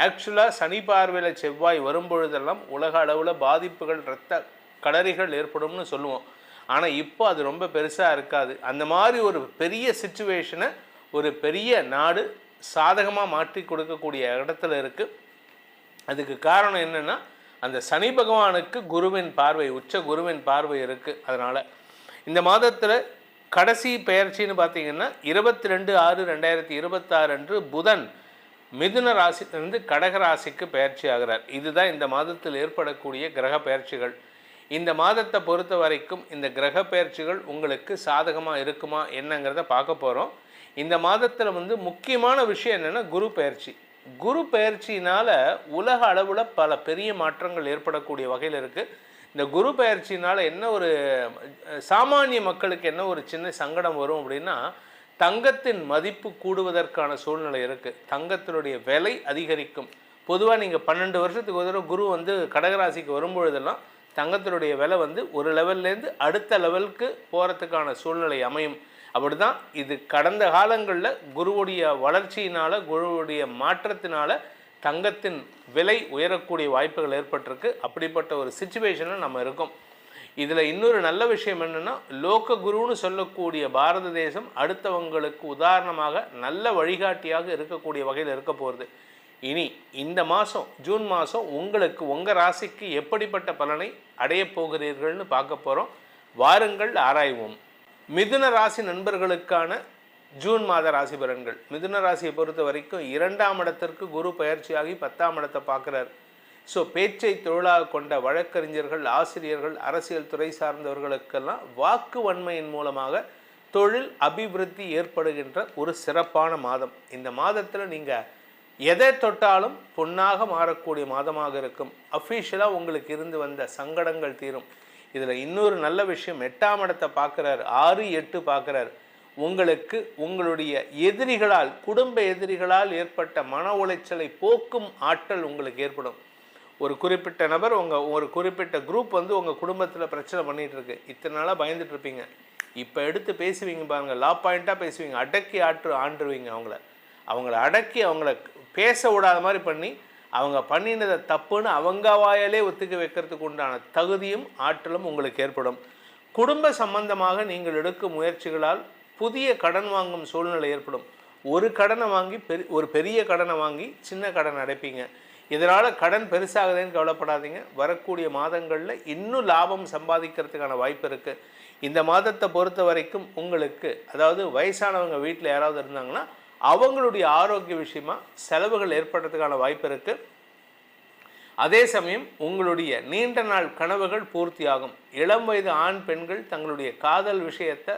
ஆக்சுவலாக சனி பார்வையில் செவ்வாய் வரும்பொழுதெல்லாம் உலக அளவில் பாதிப்புகள், இரத்த களரிகள் ஏற்படும்னு சொல்லுவோம். ஆனால் இப்போ அது ரொம்ப பெருசாக இருக்காது. அந்த மாதிரி ஒரு பெரிய சிச்சுவேஷனை ஒரு பெரிய நாடு சாதகமாக மாற்றி கொடுக்கக்கூடிய இடத்துல இருக்குது. அதுக்கு காரணம் என்னென்னா, அந்த சனி பகவானுக்கு குருவின் பார்வை, உச்ச குருவின் பார்வை இருக்குது. அதனால் இந்த மாதத்தில் கடைசி பெயர்ச்சின்னு பார்த்தீங்கன்னா 22/6/2026 அன்று புதன் மிதுன ராசியிலிருந்து கடகராசிக்கு பயிற்சி ஆகிறார். இதுதான் இந்த மாதத்தில் ஏற்படக்கூடிய கிரக பயிற்சிகள். இந்த மாதத்தை பொறுத்த வரைக்கும் இந்த கிரக பயிற்சிகள் உங்களுக்கு சாதகமாக இருக்குமா என்னங்கிறத பார்க்க போகிறோம். இந்த மாதத்தில் வந்து முக்கியமான விஷயம் என்னென்னா குரு பயிற்சி. குரு பயிற்சினால் உலக அளவில் பல பெரிய மாற்றங்கள் ஏற்படக்கூடிய வகையில் இருக்குது. இந்த குரு பயிற்சினால் என்ன ஒரு சாமானிய மக்களுக்கு என்ன ஒரு சின்ன சங்கடம் வரும் அப்படின்னா, தங்கத்தின் மதிப்பு கூடுவதற்கான சூழ்நிலை இருக்குது. தங்கத்தினுடைய விலை அதிகரிக்கும். பொதுவாக நீங்கள் 12 வருஷத்துக்கு ஒரு தடவை குரு வந்து கடகராசிக்கு வரும்பொழுதெல்லாம் தங்கத்தினுடைய விலை வந்து ஒரு லெவல்லேருந்து அடுத்த லெவலுக்கு போகிறதுக்கான சூழ்நிலை அமையும். அப்படி தான் இது கடந்த காலங்களில் குருவுடைய வளர்ச்சியினால், குருவுடைய மாற்றத்தினால் தங்கத்தின் விலை உயரக்கூடிய வாய்ப்புகள் ஏற்பட்டிருக்கு. அப்படிப்பட்ட ஒரு சிச்சுவேஷனில் நம்ம இருக்கோம். இதில் இன்னொரு நல்ல விஷயம் என்னென்னா, லோக குருன்னு சொல்லக்கூடிய பாரத தேசம் அடுத்தவங்களுக்கு உதாரணமாக நல்ல வழிகாட்டியாக இருக்கக்கூடிய வகையில் இருக்க போகிறது. இனி இந்த மாதம் ஜூன் மாதம் உங்களுக்கு உங்கள் ராசிக்கு எப்படிப்பட்ட பலனை அடைய போகிறீர்கள்னு பார்க்க போகிறோம். வாருங்கள் ஆராய்வோம். மிதுன ராசி நண்பர்களுக்கான ஜூன் மாத ராசி பலன்கள். மிதுன ராசியை பொறுத்த வரைக்கும் 2ஆம் இடத்திற்கு குரு பயிற்சியாகி 10ஆம் இடத்தை பார்க்குறார். ஸோ பேச்சை தொழிலாக கொண்ட வழக்கறிஞர்கள், ஆசிரியர்கள், அரசியல் துறை சார்ந்தவர்களுக்கெல்லாம் வாக்கு வன்மையின் மூலமாக தொழில் அபிவிருத்தி ஏற்படுகின்ற ஒரு சிறப்பான மாதம். இந்த மாதத்தில் நீங்கள் எதை தொட்டாலும் பொன்னாக மாறக்கூடிய மாதமாக இருக்கும். அஃபீஷியலாக உங்களுக்கு இருந்து வந்த சங்கடங்கள் தீரும். இதில் இன்னொரு நல்ல விஷயம், 8ஆம் இடத்தை பார்க்குறாரு, 6, 8 பார்க்குறாரு. உங்களுக்கு உங்களுடைய எதிரிகளால், குடும்ப எதிரிகளால் ஏற்பட்ட மன உளைச்சலை போக்கும் ஆற்றல் உங்களுக்கு ஏற்படும். ஒரு குறிப்பிட்ட நபர், ஒரு குறிப்பிட்ட குரூப் வந்து உங்கள் குடும்பத்தில் பிரச்சனை பண்ணிகிட்டு இருக்கு. இத்தனை நாளாக பயந்துட்டு இருப்பீங்க. இப்போ எடுத்து பேசுவீங்க பாருங்கள், லா பாயிண்ட்டாக பேசுவீங்க, அடக்கி ஆண்டுருவீங்க. அவங்கள அடக்கி அவங்கள பேச விடாத மாதிரி பண்ணி அவங்க பண்ணினதை தப்புன்னு அவங்க வாயாலே ஒத்துக்க வைக்கிறதுக்கு உண்டான தகுதியும் ஆற்றலும் உங்களுக்கு ஏற்படும். குடும்ப சம்பந்தமாக நீங்கள் எடுக்கும் முயற்சிகளால் புதிய கடன் வாங்கும் சூழ்நிலை ஏற்படும். ஒரு கடனை வாங்கி ஒரு பெரிய கடனை வாங்கி சின்ன கடன் அடைப்பீங்க. இதனால் கடன் பெருசாகுதுன்னு கவலைப்படாதீங்க. வரக்கூடிய மாதங்களில் இன்னும் லாபம் சம்பாதிக்கிறதுக்கான வாய்ப்பு இருக்குது. இந்த மாதத்தை பொறுத்த வரைக்கும் உங்களுக்கு, அதாவது வயசானவங்க வீட்டில் யாராவது இருந்தாங்கன்னா அவங்களுடைய ஆரோக்கிய விஷயமா செலவுகள் ஏற்படுறதுக்கான வாய்ப்பு இருக்குது. அதே சமயம் உங்களுடைய நீண்ட நாள் கனவுகள் பூர்த்தியாகும். இளம் வயது ஆண் பெண்கள் தங்களுடைய காதல் விஷயத்தை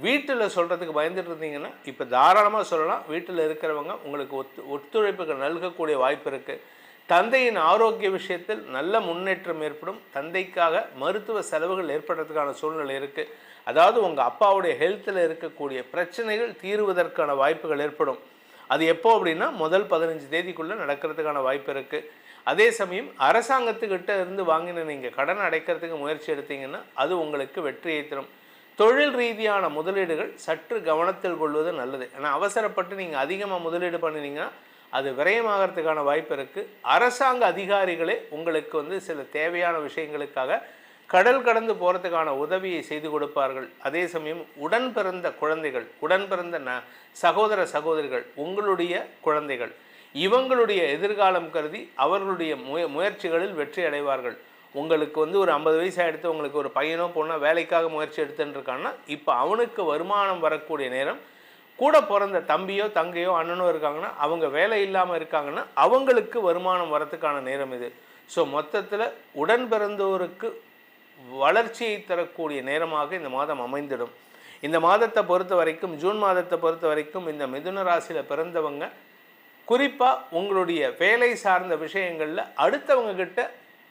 வீட்டில் சொல்கிறதுக்கு பயந்துட்டு இருந்தீங்கன்னா இப்போ தாராளமாக சொல்லலாம். வீட்டில் இருக்கிறவங்க உங்களுக்கு ஒத்துழைப்புகள் நல்கக்கூடிய வாய்ப்பு இருக்குது. தந்தையின் ஆரோக்கிய விஷயத்தில் நல்ல முன்னேற்றம் ஏற்படும். தந்தைக்காக மருத்துவ செலவுகள் ஏற்படுறதுக்கான சூழ்நிலை இருக்குது. அதாவது உங்கள் அப்பாவுடைய ஹெல்த்தில் இருக்கக்கூடிய பிரச்சனைகள் தீர்வதற்கான வாய்ப்புகள் ஏற்படும். அது எப்போ அப்படின்னா முதல் 15 தேதிக்குள்ளே நடக்கிறதுக்கான வாய்ப்பு இருக்குது. அதே சமயம் அரசாங்கத்துக்கிட்ட இருந்து வாங்கின நீங்கள் கடன் அடைக்கிறதுக்கு முயற்சி எடுத்தீங்கன்னா அது உங்களுக்கு வெற்றியை தரும். தொழில் ரீதியான முதலீடுகள் சற்று கவனத்தில் கொள்வது நல்லது. ஏன்னா அவசரப்பட்டு நீங்கள் அதிகமாக முதலீடு பண்ணினீங்கன்னா அது விரயமாகறதுக்கான வாய்ப்பு இருக்குது. அரசாங்க அதிகாரிகளே உங்களுக்கு சில தேவையான விஷயங்களுக்காக கடல் கடந்து போகிறதுக்கான உதவியை செய்து கொடுப்பார்கள். அதே சமயம் உடன் பிறந்த குழந்தைகள், உடன் பிறந்த சகோதர சகோதரிகள், உங்களுடைய குழந்தைகள், இவங்களுடைய எதிர்காலம் கருதி அவர்களுடைய முயற்சிகளில் வெற்றி அடைவார்கள். உங்களுக்கு ஒரு 50 வயசு ஆகிடுத்து, உங்களுக்கு ஒரு பையனோ பொண்ணோ வேலைக்காக முயற்சி எடுத்துட்டுருக்காங்கன்னா இப்போ அவனுக்கு வருமானம் வரக்கூடிய நேரம். கூட பிறந்த தம்பியோ தங்கையோ அண்ணனோ இருக்காங்கன்னா அவங்க வேலை இல்லாமல் இருக்காங்கன்னா அவங்களுக்கு வருமானம் வரத்துக்கான நேரம் இது. ஸோ மொத்தத்தில் உடன் பிறந்தோருக்கு வளர்ச்சியை தரக்கூடிய நேரமாக இந்த மாதம் அமைந்திடும். இந்த மாதத்தை பொறுத்த வரைக்கும், ஜூன் மாதத்தை பொறுத்த வரைக்கும், இந்த மிதுன ராசியில் பிறந்தவங்க குறிப்பாக உங்களுடைய வேலை சார்ந்த விஷயங்களில் அடுத்தவங்க கிட்ட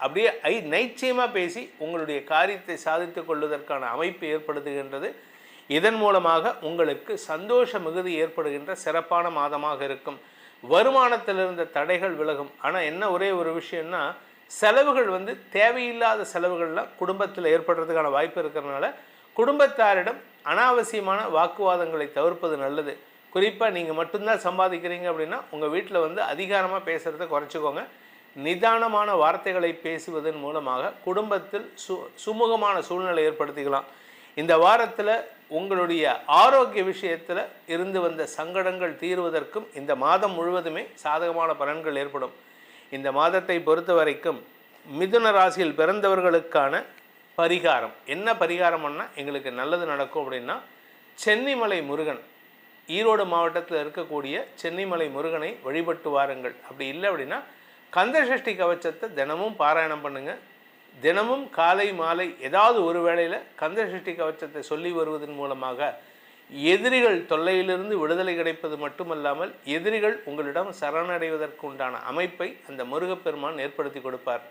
அப்படியே நைச்சியமாக பேசி உங்களுடைய காரியத்தை சாதித்து கொள்வதற்கான அமைப்பு ஏற்படுத்துகின்றது. இதன் மூலமாக உங்களுக்கு சந்தோஷ மிகுதி ஏற்படுகின்ற சிறப்பான மாதமாக இருக்கும். வருமானத்தில் இருந்த தடைகள் விலகும். ஆனால் என்ன ஒரே ஒரு விஷயம்னா, செலவுகள் தேவையில்லாத செலவுகள்லாம் குடும்பத்தில் ஏற்படுறதுக்கான வாய்ப்பு இருக்கிறதுனால குடும்பத்தாரிடம் அனாவசியமான வாக்குவாதங்களை தவிர்ப்பது நல்லது. குறிப்பாக நீங்கள் மட்டும்தான் சம்பாதிக்கிறீங்க அப்படின்னா உங்கள் வீட்டில் அதிகாரமாக பேசுகிறத குறைச்சிக்கோங்க. நிதானமான வார்த்தைகளை பேசுவதன் மூலமாக குடும்பத்தில் சுமூகமான சூழ்நிலை ஏற்படுத்திக்கலாம். இந்த வாரத்தில் உங்களுடைய ஆரோக்கிய விஷயத்தில் இருந்து வந்த சங்கடங்கள் தீர்வதற்கும் இந்த மாதம் முழுவதுமே சாதகமான பலன்கள் ஏற்படும். இந்த மாதத்தை பொறுத்த வரைக்கும் மிதுன ராசியில் பிறந்தவர்களுக்கான பரிகாரம் என்ன பரிகாரம்னா, எங்களுக்கு நல்லது நடக்கும் அப்படின்னா, சென்னிமலை முருகன், ஈரோடு மாவட்டத்தில் இருக்கக்கூடிய சென்னிமலை முருகனை வழிபட்டு வாருங்கள். அப்படி இல்லை அப்படின்னா கந்தசஷ்டி கவச்சத்தை தினமும் பாராயணம் பண்ணுங்கள். தினமும் காலை மாலை ஏதாவது ஒரு வேளையில் கந்தசஷ்டி கவச்சத்தை சொல்லி வருவதன் மூலமாக எதிரிகள் தொல்லையிலிருந்து விடுதலை கிடைப்பது மட்டுமல்லாமல் எதிரிகள் உங்களிடம் சரணடைவதற்கு உண்டான அமைப்பை அந்த முருகப்பெருமான் ஏற்படுத்தி கொடுப்பார்.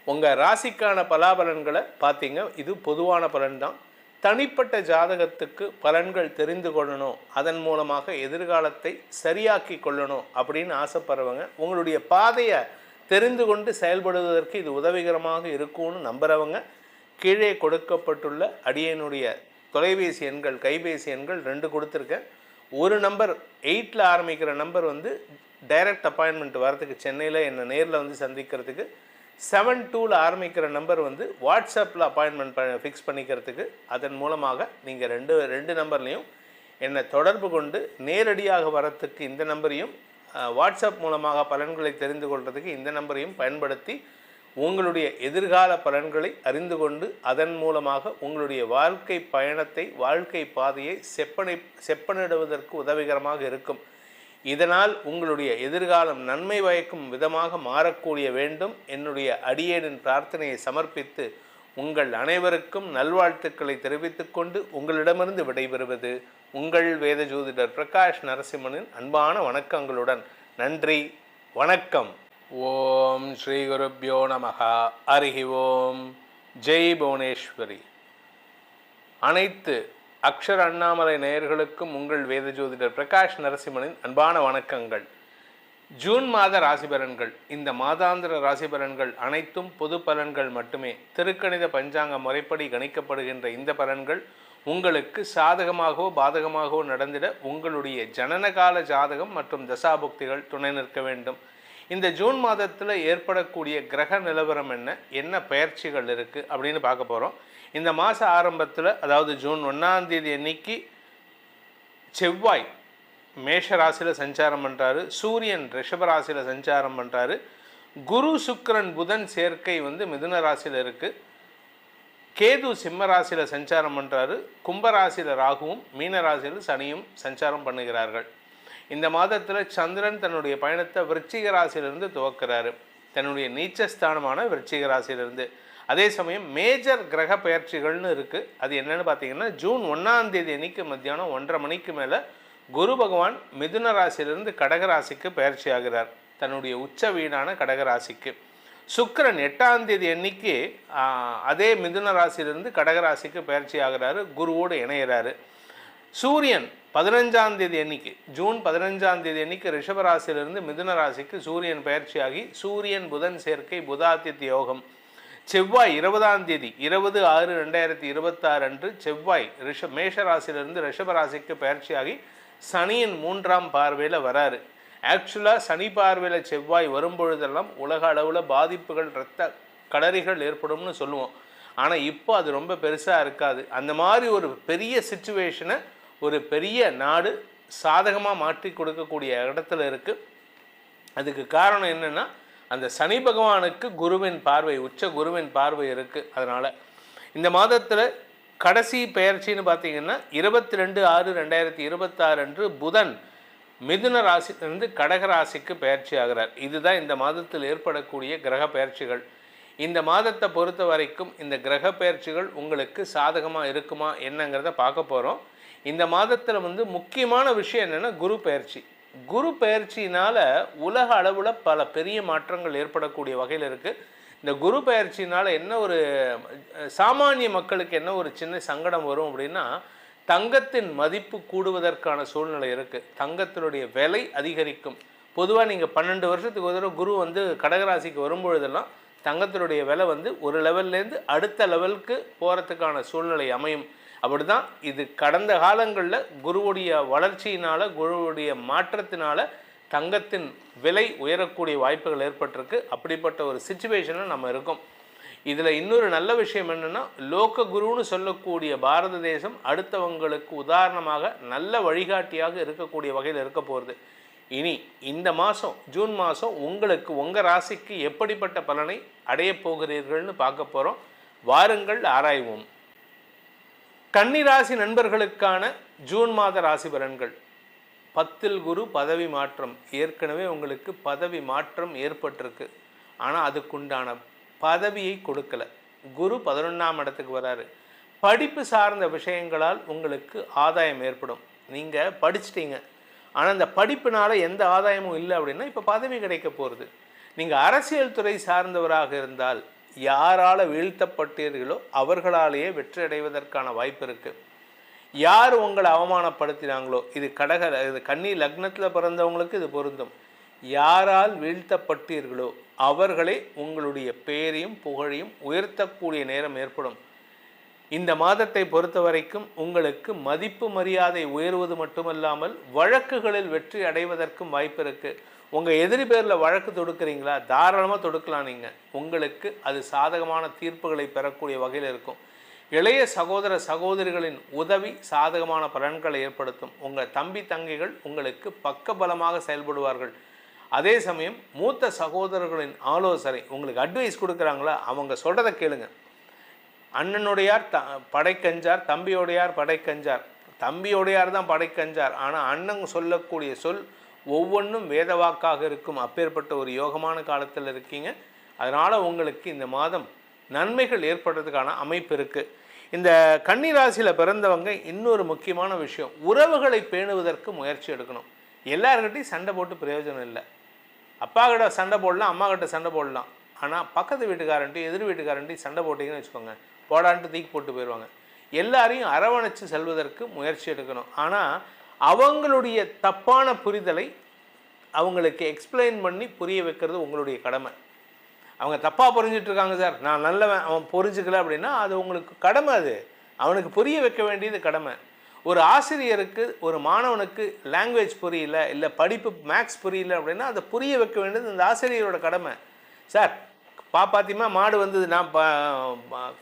உங்கள் ராசிக்கான பலாபலன்களை பார்த்தீங்க. இது பொதுவான பலன்தான். தனிப்பட்ட ஜாதகத்துக்கு பலன்கள் தெரிந்து கொள்ளணும், அதன் மூலமாக எதிர்காலத்தை சரியாக்கி கொள்ளணும் அப்படின்னு ஆசைப்படுறவங்க, உங்களுடைய பாதையை தெரிந்து கொண்டு செயல்படுவதற்கு இது உதவிகரமாக இருக்கும்னு நம்புகிறவங்க, கீழே கொடுக்கப்பட்டுள்ள அடியனுடைய தொலைபேசி எண்கள், கைபேசி எண்கள் 2 கொடுத்துருக்கேன். ஒரு நம்பர் 8ல் ஆரம்பிக்கிற நம்பர் டைரக்ட் அப்பாயின்மெண்ட் வரதுக்கு, சென்னையில் என்னை நேரில் சந்திக்கிறதுக்கு. 72ல் ஆரம்பிக்கிற நம்பர் வாட்ஸ்அப்பில் அப்பாயின்மெண்ட் ஃபிக்ஸ் பண்ணிக்கிறதுக்கு. அதன் மூலமாக நீங்கள் ரெண்டு நம்பர்லேயும் என்னை தொடர்பு கொண்டு நேரடியாக வரத்துக்கு இந்த நம்பரையும், வாட்ஸ்அப் மூலமாக பலன்களை தெரிந்து கொள்வதற்கு இந்த நம்பரையும் பயன்படுத்தி உங்களுடைய எதிர்கால பலன்களை அறிந்து கொண்டு அதன் மூலமாக உங்களுடைய வாழ்க்கை பயணத்தை, வாழ்க்கை பாதையை செப்பனிடுவதற்கு உதவிகரமாக இருக்கும். இதனால் உங்களுடைய எதிர்காலம் நன்மை பயக்கும் விதமாக மாறக்கூடிய வேண்டும். என்னுடைய அடியேனின் பிரார்த்தனையை சமர்ப்பித்து உங்கள் அனைவருக்கும் நல்வாழ்த்துக்களை தெரிவித்துக் கொண்டு உங்களிடமிருந்து விடைபெறுவது உங்கள் வேத ஜோதிடர் பிரகாஷ் நரசிம்மனின் அன்பான வணக்கங்களுடன். நன்றி, வணக்கம். ஓம் ஸ்ரீ குருப்யோ நமஹ. ஹரிஹி ஓம். ஜெய் புவனேஸ்வரி. அனைத்து அக்ஷர அண்ணாமலை நேயர்களுக்கும் உங்கள் வேத ஜோதிடர் பிரகாஷ் நரசிம்மனின் அன்பான வணக்கங்கள். ஜூன் மாத ராசி பலன்கள். இந்த மாதாந்திர ராசி பலன்கள் அனைத்தும் பொது பலன்கள் மட்டுமே. திருக்கணித பஞ்சாங்க முறைப்படி கணிக்கப்படுகின்ற இந்த பலன்கள் உங்களுக்கு சாதகமாகவோ பாதகமாகவோ நடந்திட உங்களுடைய ஜனனகால ஜாதகம் மற்றும் தசாபுக்திகள் துணை நிற்க வேண்டும். இந்த ஜூன் மாதத்தில் ஏற்படக்கூடிய கிரக நிலவரம் என்ன, என்ன பெயர்ச்சிகள் இருக்குது அப்படின்னு பார்க்க போகிறோம். இந்த மாத ஆரம்பத்தில், அதாவது ஜூன் 1ஆம் தேதி அன்னைக்கு செவ்வாய் மேஷ ராசியில் சஞ்சாரம் பண்ணுறாரு, சூரியன் ரிஷப ராசியில் சஞ்சாரம் பண்ணுறாரு, குரு சுக்கிரன் புதன் சேர்க்கை மிதுன ராசியில் இருக்குது, கேது சிம்ம ராசியில் சஞ்சாரம் பண்ணுறாரு, கும்பராசியில் ராகுவும் மீன ராசியில் சனியும் சஞ்சாரம் பண்ணுகிறார்கள். இந்த மாதத்தில் சந்திரன் தன்னுடைய பயணத்தை விருச்சிக ராசியிலிருந்து துவக்கிறாரு, தன்னுடைய நீச்சஸ்தானமான விருச்சிக ராசியிலிருந்து. அதே சமயம் மேஜர் கிரக பெயர்ச்சிகள்னு இருக்குது. அது என்னென்னு பார்த்தீங்கன்னா, ஜூன் 1ஆம் தேதி அன்னைக்கு மத்தியானம் 1:30 மணிக்கு மேலே குரு பகவான் மிதுன ராசியிலிருந்து கடகராசிக்கு பெயர்ச்சி ஆகிறார், தன்னுடைய உச்ச வீடான கடகராசிக்கு. சுக்கிரன் 8ஆம் தேதி அன்னைக்கு அதே மிதுன ராசியிலிருந்து கடகராசிக்கு பெயர்ச்சி ஆகிறாரு, குருவோடு இணைகிறாரு. சூரியன் 15ஆம் தேதி அன்னைக்கு, ஜூன் 15ஆம் தேதி அன்னைக்கு ரிஷபராசியிலிருந்து மிதுன ராசிக்கு சூரியன் பயிற்சியாகி சூரியன் புதன் சேர்க்கை புதாதித்ய யோகம். செவ்வாய் 20ஆம் தேதி 20/6/2026 அன்று செவ்வாய் மேஷ ராசியிலிருந்து ரிஷபராசிக்கு பயிற்சியாகி சனியின் 3ஆம் பார்வையில் வராரு. ஆக்சுவலாக சனி பார்வையில் செவ்வாய் வரும்பொழுதெல்லாம் உலக அளவில் பாதிப்புகள், இரத்த கடறிகள் ஏற்படும்னு சொல்லுவோம். ஆனால் இப்போ அது ரொம்ப பெருசாக இருக்காது. அந்த மாதிரி ஒரு பெரிய சிச்சுவேஷனை ஒரு பெரிய நாடு சாதகமாக மாற்றி கொடுக்கக்கூடிய இடத்துல இருக்குது. அதுக்கு காரணம் என்னென்னா, அந்த சனி பகவானுக்கு குருவின் பார்வை, உச்ச குருவின் பார்வை இருக்குது. அதனால் இந்த மாதத்தில் கடைசி பெயர்ச்சின்னு பார்த்தீங்கன்னா 22/6/2026 அன்று புதன் மிதுன ராசியிலிருந்து கடகராசிக்கு பெயர்ச்சி ஆகிறார். இதுதான் இந்த மாதத்தில் ஏற்படக்கூடிய கிரக பெயர்ச்சிகள். இந்த மாதத்தை பொறுத்த வரைக்கும் இந்த கிரக பெயர்ச்சிகள் உங்களுக்கு சாதகமாக இருக்குமா என்னங்கிறத பார்க்க போகிறோம். இந்த மாதத்தில் முக்கியமான விஷயம் என்னென்னா குரு பெயர்ச்சி. குரு பெயர்ச்சினால் உலக அளவில் பல பெரிய மாற்றங்கள் ஏற்படக்கூடிய வகையில் இருக்குது. இந்த குரு பெயர்ச்சினால் என்ன ஒரு சாமானிய மக்களுக்கு என்ன ஒரு சின்ன சங்கடம் வரும் அப்படின்னா, தங்கத்தின் மதிப்பு கூடுவதற்கான சூழ்நிலை இருக்குது, தங்கத்தினுடைய விலை அதிகரிக்கும். பொதுவாக நீங்கள் 12 வருஷத்துக்கு ஒரு தடவை குரு கடகராசிக்கு வரும்பொழுதெல்லாம் தங்கத்தினுடைய விலை ஒரு லெவல்லேருந்து அடுத்த லெவலுக்கு போகிறதுக்கான சூழ்நிலை அமையும். அப்படி தான் இது கடந்த காலங்களில் குருவுடைய வளர்ச்சியினால், குருவுடைய மாற்றத்தினால் தங்கத்தின் விலை உயரக்கூடிய வாய்ப்புகள் ஏற்பட்டிருக்கு. அப்படிப்பட்ட ஒரு சிச்சுவேஷனில் நம்ம இருக்கோம். இதில் இன்னொரு நல்ல விஷயம் என்னென்னா, லோக குருன்னு சொல்லக்கூடிய பாரத தேசம் அடுத்தவங்களுக்கு உதாரணமாக நல்ல வழிகாட்டியாக இருக்கக்கூடிய வகையில் இருக்க போகிறது. இனி இந்த மாதம் ஜூன் மாதம் உங்களுக்கு உங்கள் ராசிக்கு எப்படிப்பட்ட பலனை அடைய போகிறீர்கள்னு பார்க்க போகிறோம். வாருங்கள் ஆராய்வோம். கன்னிராசி நண்பர்களுக்கான ஜூன் மாத ராசி பலன்கள். 10ல் குரு பதவி மாற்றம். ஏற்கனவே உங்களுக்கு பதவி மாற்றம் ஏற்பட்டிருக்கு, ஆனால் அதுக்குண்டான பதவியை கொடுக்கலை. குரு 11ஆம் இடத்துக்கு வராரு. படிப்பு சார்ந்த விஷயங்களால் உங்களுக்கு ஆதாயம் ஏற்படும். நீங்கள் படிச்சிட்டீங்க, ஆனால் அந்த படிப்பினால் எந்த ஆதாயமும் இல்லை அப்படின்னா இப்போ பதவி கிடைக்க போகிறது. நீங்கள் அரசியல் துறை சார்ந்தவராக இருந்தால் யாரால் வீழ்த்தப்பட்டீர்களோ அவர்களாலேயே வெற்றி அடைவதற்கான வாய்ப்பு இருக்குது. யார் உங்களை அவமானப்படுத்தினாங்களோ, இது கன்னி லக்னத்தில் பிறந்தவங்களுக்கு இது பொருந்தும். யாரால் வீழ்த்தப்பட்டீர்களோ அவர்களே உங்களுடைய பெயரையும் புகழையும் உயர்த்தக்கூடிய நேரம் ஏற்படும். இந்த மாதத்தை பொறுத்த வரைக்கும் உங்களுக்கு மதிப்பு மரியாதை உயர்வது மட்டுமல்லாமல் வழக்குகளில் வெற்றி அடைவதற்கும் வாய்ப்பு இருக்குது. உங்கள் எதிரி பேரில் வழக்கு தொடுக்கிறீங்களா, தாராளமாக தொடுக்கலாம். நீங்கள் உங்களுக்கு அது சாதகமான தீர்ப்புகளை பெறக்கூடிய வகையில் இருக்கும். இளைய சகோதர சகோதரிகளின் உதவி சாதகமான பலன்களை ஏற்படுத்தும். உங்கள் தம்பி தங்கைகள் உங்களுக்கு பக்கபலமாக செயல்படுவார்கள். அதே சமயம் மூத்த சகோதரர்களின் ஆலோசனை, உங்களுக்கு அட்வைஸ் கொடுக்குறாங்களா, அவங்க சொல்கிறத கேளுங்க. அண்ணனுடையார் படைக்கஞ்சார், தம்பியோடையார் படைக்கஞ்சார். தம்பியோடையார் தான் படைக்கஞ்சார், ஆனால் அண்ணன் சொல்லக்கூடிய சொல் ஒவ்வொன்றும் வேதவாக்காக இருக்கும். அப்பேற்பட்ட ஒரு யோகமான காலத்தில் இருக்கீங்க. அதனால் உங்களுக்கு இந்த மாதம் நன்மைகள் ஏற்படுறதுக்கான அமைப்பு இருக்குது. இந்த கன்னிராசியில் பிறந்தவங்க இன்னொரு முக்கியமான விஷயம், உறவுகளை பேணுவதற்கு முயற்சி எடுக்கணும். எல்லாருக்கிட்டையும் சண்டை போட்டு பிரயோஜனம் இல்லை. அப்பா கிட்ட சண்டை போடலாம், அம்மா கிட்ட சண்டை போடலாம், ஆனால் பக்கத்து வீட்டுக்காரன்ட்டையும் எதிர் வீட்டுக்காரன்ட்டையும் சண்டை போட்டிங்கன்னு வச்சுக்கோங்க, போடான்ட்டு தூக்கி போட்டு போயிடுவாங்க. எல்லாரையும் அரவணைச்சு செல்வதற்கு முயற்சி எடுக்கணும். ஆனால் அவங்களுடைய தப்பான புரிதலை அவங்களுக்கு எக்ஸ்பிளைன் பண்ணி புரிய வைக்கிறது உங்களுடைய கடமை. அவங்க தப்பாக புரிஞ்சிட்ருக்காங்க சார், நான் நல்லவன், அவன் புரிஞ்சுக்கல அப்படின்னா அது உங்களுக்கு கடமை. அது அவனுக்கு புரிய வைக்க வேண்டியது கடமை. ஒரு ஆசிரியருக்கு ஒரு மாணவனுக்கு லாங்குவேஜ் புரியல, இல்லை படிப்பு மேக்ஸ் புரியல அப்படின்னா அதை புரிய வைக்க வேண்டியது இந்த ஆசிரியரோட கடமை. சார் பாத்தியமா மாடு வந்தது, நான்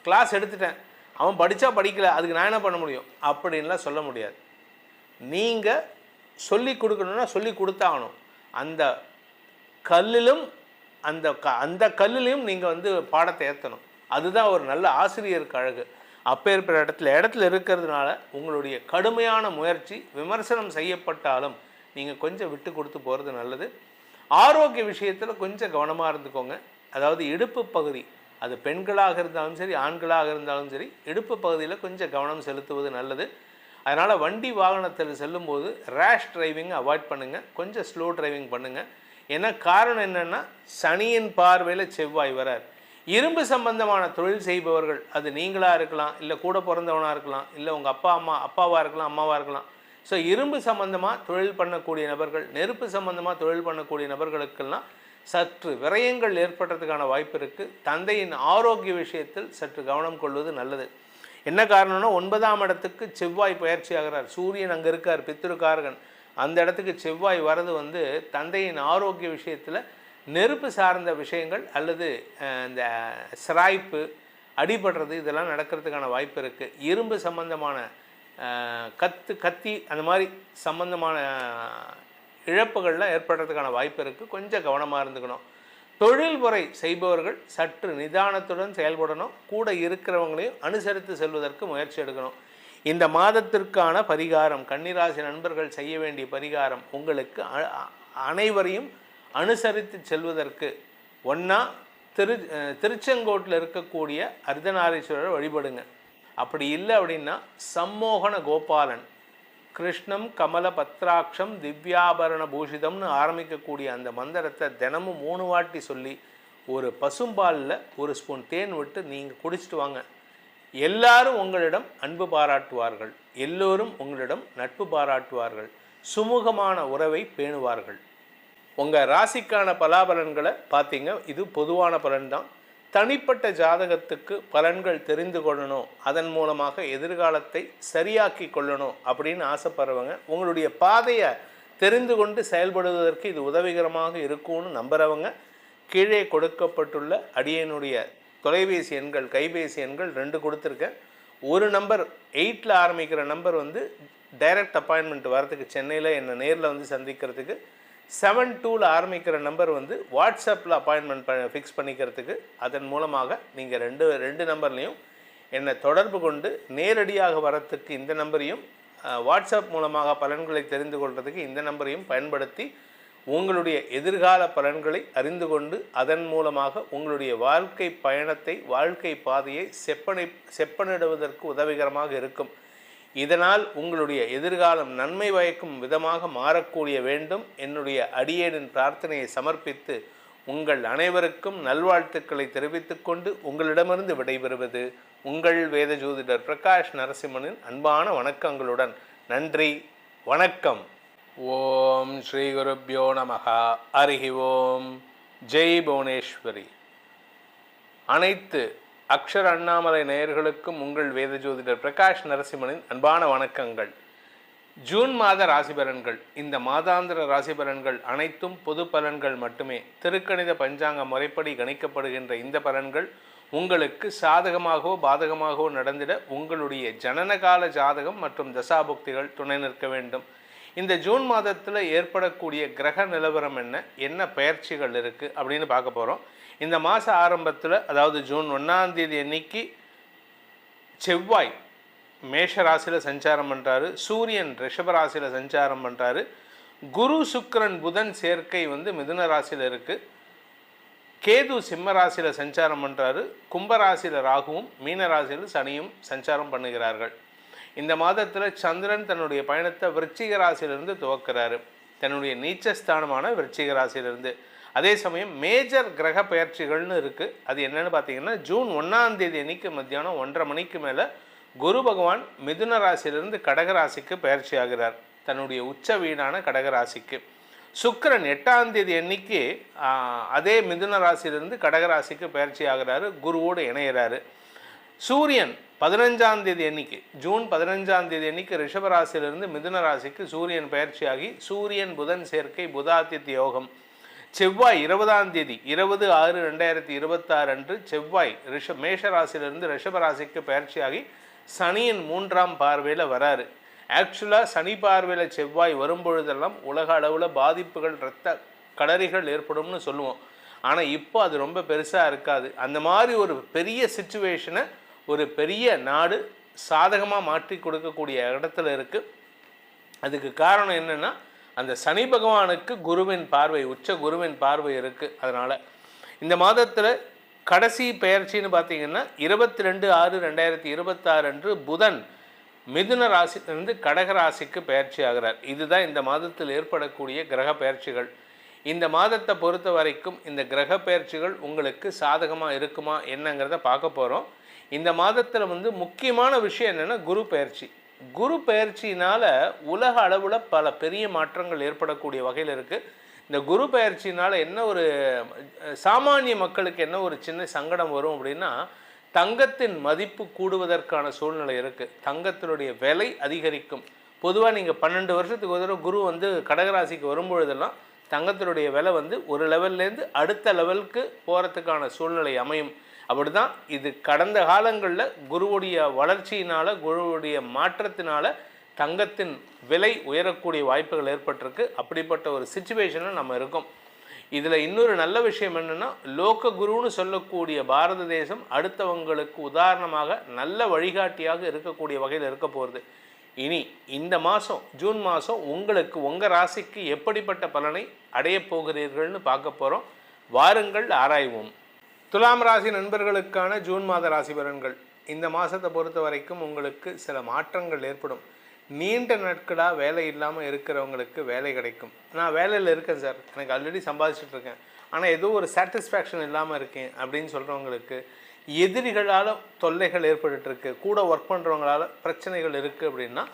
கிளாஸ் எடுத்துட்டேன், அவன் படித்தா படிக்கல, அதுக்கு நான் என்ன பண்ண முடியும் அப்படின்லாம் சொல்ல முடியாது. நீங்கள் சொல்லி கொடுக்கணுன்னா சொல்லி கொடுத்தாகணும். அந்த கல்லிலும் அந்த கல்லிலையும் நீங்கள் வந்து பாடத்தை ஏற்றணும். அதுதான் ஒரு நல்ல ஆசிரியருக்கு அழகு. அப்பேற்பட்ட இடத்துல இருக்கிறதுனால உங்களுடைய கடுமையான முயற்சி விமர்சனம் செய்யப்பட்டாலும் நீங்கள் கொஞ்சம் விட்டு கொடுத்து போகிறது நல்லது. ஆரோக்கிய விஷயத்தில் கொஞ்சம் கவனமாக இருந்துக்கோங்க. அதாவது இடுப்பு பகுதி, அது பெண்களாக இருந்தாலும் சரி ஆண்களாக இருந்தாலும் சரி, இடுப்பு பகுதியில் கொஞ்சம் கவனம் செலுத்துவது நல்லது. அதனால் வண்டி வாகனத்தில் செல்லும்போது ரேஷ் டிரைவிங்கை அவாய்ட் பண்ணுங்கள், கொஞ்சம் ஸ்லோ டிரைவிங் பண்ணுங்கள். ஏன்னா காரணம் என்னென்னா சனியின் பார்வையில் செவ்வாய் வரார். இரும்பு சம்பந்தமான தொழில் செய்பவர்கள், அது நீங்களாக இருக்கலாம், இல்லை கூட பிறந்தவனாக இருக்கலாம், இல்லை உங்கள் அப்பாவாக இருக்கலாம், அம்மாவாக இருக்கலாம். ஸோ இரும்பு சம்பந்தமாக தொழில் பண்ணக்கூடிய நபர்கள், நெருப்பு சம்பந்தமாக தொழில் பண்ணக்கூடிய நபர்களுக்கெல்லாம் சற்று விரயங்கள் ஏற்படுறதுக்கான வாய்ப்பு இருக்குது. தந்தையின் ஆரோக்கிய விஷயத்தில் சற்று கவனம் கொள்வது நல்லது. என்ன காரணம்னா 9ஆம் இடத்துக்கு செவ்வாய் பயிற்சி ஆகிறார். சூரியன் அங்கே இருக்கார், பித்ருக்காரகன். அந்த இடத்துக்கு செவ்வாய் வர்றது வந்து தந்தையின் ஆரோக்கிய விஷயத்தில் நெருப்பு சார்ந்த விஷயங்கள் அல்லது இந்த சிராய்ப்பு, அடிபடுறது இதெல்லாம் நடக்கிறதுக்கான வாய்ப்பு இருக்குது. இரும்பு சம்பந்தமான கத்தி அந்த மாதிரி சம்பந்தமான இழப்புகள்லாம் ஏற்படுறதுக்கான வாய்ப்பு இருக்குது. கொஞ்சம் கவனமாக இருந்துக்கணும். தொழில் முறை செய்பவர்கள் சற்று நிதானத்துடன் செயல்படணும். கூட இருக்கிறவங்களையும் அனுசரித்து செல்வதற்கு முயற்சி எடுக்கணும். இந்த மாதத்திற்கான பரிகாரம், கன்னிராசி நண்பர்கள் செய்ய வேண்டிய பரிகாரம், உங்களுக்கு அனைவரையும் அனுசரித்து செல்வதற்கு ஒன்றா திருச்செங்கோட்டில் இருக்கக்கூடிய அர்த்தநாரீஸ்வரரை வழிபடுங்க. அப்படி இல்லை அப்படின்னா சம்மோகன கோபாலன், கிருஷ்ணம் கமல பத்ராட்சம் திவ்யாபரண பூஷிதம்னு ஆரம்பிக்கக்கூடிய அந்த மந்திரத்தை தினமும் 3 வாட்டி சொல்லி ஒரு பசும்பாலில் ஒரு ஸ்பூன் தேன் விட்டு நீங்கள் குடிச்சிட்டு வாங்க. எல்லாரும் உங்களிடம் அன்பு பாராட்டுவார்கள், எல்லோரும் உங்களிடம் நட்பு பாராட்டுவார்கள், சுமூகமான உறவை பேணுவார்கள். உங்கள் ராசிக்கான பலாபலன்களை பார்த்தீங்க. இது பொதுவான பலன்தான். தனிப்பட்ட ஜாதகத்துக்கு பலன்கள் தெரிந்து கொள்ளணும், அதன் மூலமாக எதிர்காலத்தை சரியாக்கி கொள்ளணும் அப்படின்னு ஆசைப்படுறவங்க உங்களுடைய பாதையை தெரிந்து கொண்டு செயல்படுவதற்கு இது உதவிகரமாக இருக்கும்னு நம்புகிறவங்க கீழே கொடுக்கப்பட்டுள்ள அடியனுடைய தொலைபேசி எண்கள், கைபேசி எண்கள் 2 கொடுத்துருக்கேன். ஒரு நம்பர் 8ல் ஆரம்பிக்கிற நம்பர் வந்து டைரக்ட் அப்பாயின்மெண்ட் வரதுக்கு, சென்னையில் என்னை நேரில் வந்து சந்திக்கிறதுக்கு. 72ல் ஆரம்பிக்கிற நம்பர் வந்து வாட்ஸ்அப்பில் அப்பாயின்மெண்ட் ஃபிக்ஸ் பண்ணிக்கிறதுக்கு. அதன் மூலமாக நீங்கள் ரெண்டு நம்பர்லேயும் என்னை தொடர்பு கொண்டு நேரடியாக வரத்துக்கு இந்த நம்பரையும், வாட்ஸ்அப் மூலமாக பலன்களை தெரிந்து கொள்வதற்கு இந்த நம்பரையும் பயன்படுத்தி உங்களுடைய எதிர்கால பலன்களை அறிந்து கொண்டு அதன் மூலமாக உங்களுடைய வாழ்க்கை பயணத்தை, வாழ்க்கை பாதையை செப்பனிடுவதற்கு உதவிகரமாக இருக்கும். இதனால் உங்களுடைய எதிர்காலம் நன்மை பயக்கும் விதமாக மாறக்கூடிய வேண்டும். என்னுடைய அடியேனின் பிரார்த்தனையை சமர்ப்பித்து உங்கள் அனைவருக்கும் நல்வாழ்த்துக்களை தெரிவித்துக் கொண்டு உங்களிடமிருந்து விடைபெறுவது உங்கள் வேத ஜோதிடர் பிரகாஷ் நரசிம்மனின் அன்பான வணக்கங்களுடன். நன்றி, வணக்கம். ஓம் ஸ்ரீ குருப்யோ நமஹ. ஹரிஹி ஓம். ஜெய் புவனேஸ்வரி. அனைத்து அக்ஷர அண்ணாமலை நேயர்களுக்கும் உங்கள் வேத ஜோதிடர் பிரகாஷ் நரசிம்மனின் அன்பான வணக்கங்கள். ஜூன் மாத ராசி பலன்கள். இந்த மாதாந்திர ராசி பலன்கள் அனைத்தும் பொது பலன்கள் மட்டுமே. திருக்கணித பஞ்சாங்க முறைப்படி கணிக்கப்படுகின்ற இந்த பலன்கள் உங்களுக்கு சாதகமாகவோ பாதகமாகவோ நடந்திட உங்களுடைய ஜனனகால ஜாதகம் மற்றும் தசாபுக்திகள் துணை நிற்க வேண்டும். இந்த ஜூன் மாதத்தில் ஏற்படக்கூடிய கிரக நிலவரம் என்ன பெயர்ச்சிகள் இருக்குது அப்படின்னு பார்க்க போகிறோம். இந்த மாத ஆரம்பத்தில், அதாவது ஜூன் 1ஆம் தேதி அன்னைக்கு செவ்வாய் மேஷ ராசியில் சஞ்சாரம் பண்ணுறாரு, சூரியன் ரிஷப ராசியில் சஞ்சாரம் பண்ணுறாரு, குரு சுக்கிரன் புதன் சேர்க்கை வந்து மிதுன ராசியில் இருக்குது, கேது சிம்ம ராசியில் சஞ்சாரம் பண்ணுறாரு, கும்பராசியில் ராகுவும் மீன ராசியில் சனியும் சஞ்சாரம் பண்ணுகிறார்கள். இந்த மாதத்தில் சந்திரன் தன்னுடைய பயணத்தை விருச்சிக ராசியிலிருந்து துவக்கிறாரு, தன்னுடைய நீச்சஸ்தானமான விருச்சிக ராசியிலிருந்து. அதே சமயம் மேஜர் கிரக பயிற்சிகள்னு இருக்குது. அது என்னென்னு பார்த்தீங்கன்னா, ஜூன் 1ஆம் தேதி அன்னைக்கு மத்தியானம் 1:30 மணிக்கு மேலே குரு பகவான் மிதுன ராசியிலிருந்து கடகராசிக்கு பயிற்சி ஆகிறார், தன்னுடைய உச்ச வீடான கடகராசிக்கு. சுக்கிரன் 8ஆம் தேதி அன்னைக்கு அதே மிதுன ராசியிலிருந்து கடகராசிக்கு பயிற்சி ஆகிறாரு, குருவோடு இணைகிறாரு. சூரியன் 15ஆம் தேதி அன்னைக்கு, ஜூன் 15ஆம் தேதி அன்னைக்கு ரிஷபராசியிலிருந்து மிதுன ராசிக்கு சூரியன் பயிற்சியாகி சூரியன் புதன் சேர்க்கை, புதாதித்ய யோகம். செவ்வாய் 20ஆம் தேதி 20/6/2026 அன்று செவ்வாய் மேஷ ராசியிலிருந்து ரிஷபராசிக்கு பயிற்சியாகி சனியின் 3ஆம் பார்வையில் வராரு. ஆக்சுவலாக சனி பார்வையில் செவ்வாய் வரும்பொழுதெல்லாம் உலக அளவில் பாதிப்புகள், இரத்த களரிகள் ஏற்படும்னு சொல்லுவோம். ஆனால் இப்போ அது ரொம்ப பெருசாக இருக்காது. அந்த மாதிரி ஒரு பெரிய சிச்சுவேஷனை ஒரு பெரிய நாடு சாதகமாக மாற்றி கொடுக்கக்கூடிய இடத்துல இருக்குது. அதுக்கு காரணம் என்னென்னா, அந்த சனி பகவானுக்கு குருவின் பார்வை, உச்ச குருவின் பார்வை இருக்குது. அதனால் இந்த மாதத்தில் கடைசி பெயர்ச்சின்னு பார்த்தீங்கன்னா 22/6/2026 அன்று புதன் மிதுன ராசியிலிருந்து கடக ராசிக்கு பயிற்சி ஆகிறார். இதுதான் இந்த மாதத்தில் ஏற்படக்கூடிய கிரக பயிற்சிகள். இந்த மாதத்தை பொறுத்த வரைக்கும் இந்த கிரக பயிற்சிகள் உங்களுக்கு சாதகமாக இருக்குமா என்னங்கிறத பார்க்க போகிறோம். இந்த மாதத்தில் முக்கியமான விஷயம் என்னென்னா குரு பயிற்சி. குரு பயிற்சினால் உலக அளவில் பல பெரிய மாற்றங்கள் ஏற்படக்கூடிய வகையில் இருக்குது. இந்த குரு பயிற்சினால் என்ன ஒரு சாமானிய மக்களுக்கு என்ன ஒரு சின்ன சங்கடம் வரும் அப்படின்னா, தங்கத்தின் மதிப்பு கூடுவதற்கான சூழ்நிலை இருக்குது. தங்கத்தினுடைய விலை அதிகரிக்கும். பொதுவாக நீங்கள் 12 வருஷத்துக்கு ஒரு தடவை குரு கடகராசிக்கு வரும்பொழுதெல்லாம் தங்கத்தினுடைய விலை ஒரு லெவல்லேருந்து அடுத்த லெவலுக்கு போகிறதுக்கான சூழ்நிலை அமையும். அப்படி தான் இது கடந்த காலங்களில் குருவுடைய வளர்ச்சியினால், குருவுடைய மாற்றத்தினால் தங்கத்தின் விலை உயரக்கூடிய வாய்ப்புகள் ஏற்பட்டிருக்கு. அப்படிப்பட்ட ஒரு சிச்சுவேஷனில் நம்ம இருக்கோம். இதில் இன்னொரு நல்ல விஷயம் என்னென்னா, லோக குருன்னு சொல்லக்கூடிய பாரத தேசம் அடுத்தவங்களுக்கு உதாரணமாக நல்ல வழிகாட்டியாக இருக்கக்கூடிய வகையில் இருக்க போகிறது. இனி இந்த மாதம் ஜூன் மாதம் உங்களுக்கு உங்கள் ராசிக்கு எப்படிப்பட்ட பலனை அடையப் போகிறீர்கள்னு பார்க்க போகிறோம். வாருங்கள் ஆராய்வோம். துலாம் ராசி நண்பர்களுக்கான ஜூன் மாத ராசி பலன்கள். இந்த மாதத்தை பொறுத்த வரைக்கும் உங்களுக்கு சில மாற்றங்கள் ஏற்படும். நீண்ட நாட்களாக வேலை இல்லாமல் இருக்கிறவங்களுக்கு வேலை கிடைக்கும். நான் வேலையில் இருக்கேன் சார், எனக்கு ஆல்ரெடி சம்பாதிச்சிட்ருக்கேன், ஆனால் ஏதோ ஒரு சாட்டிஸ்ஃபேக்ஷன் இல்லாமல் இருக்கேன் அப்படின்னு சொல்கிறவங்களுக்கு, எதிரிகளால் தொல்லைகள் ஏற்பட்டுருக்கு, கூட ஒர்க் பண்ணுறவங்களால பிரச்சனைகள் இருக்குது அப்படின்னா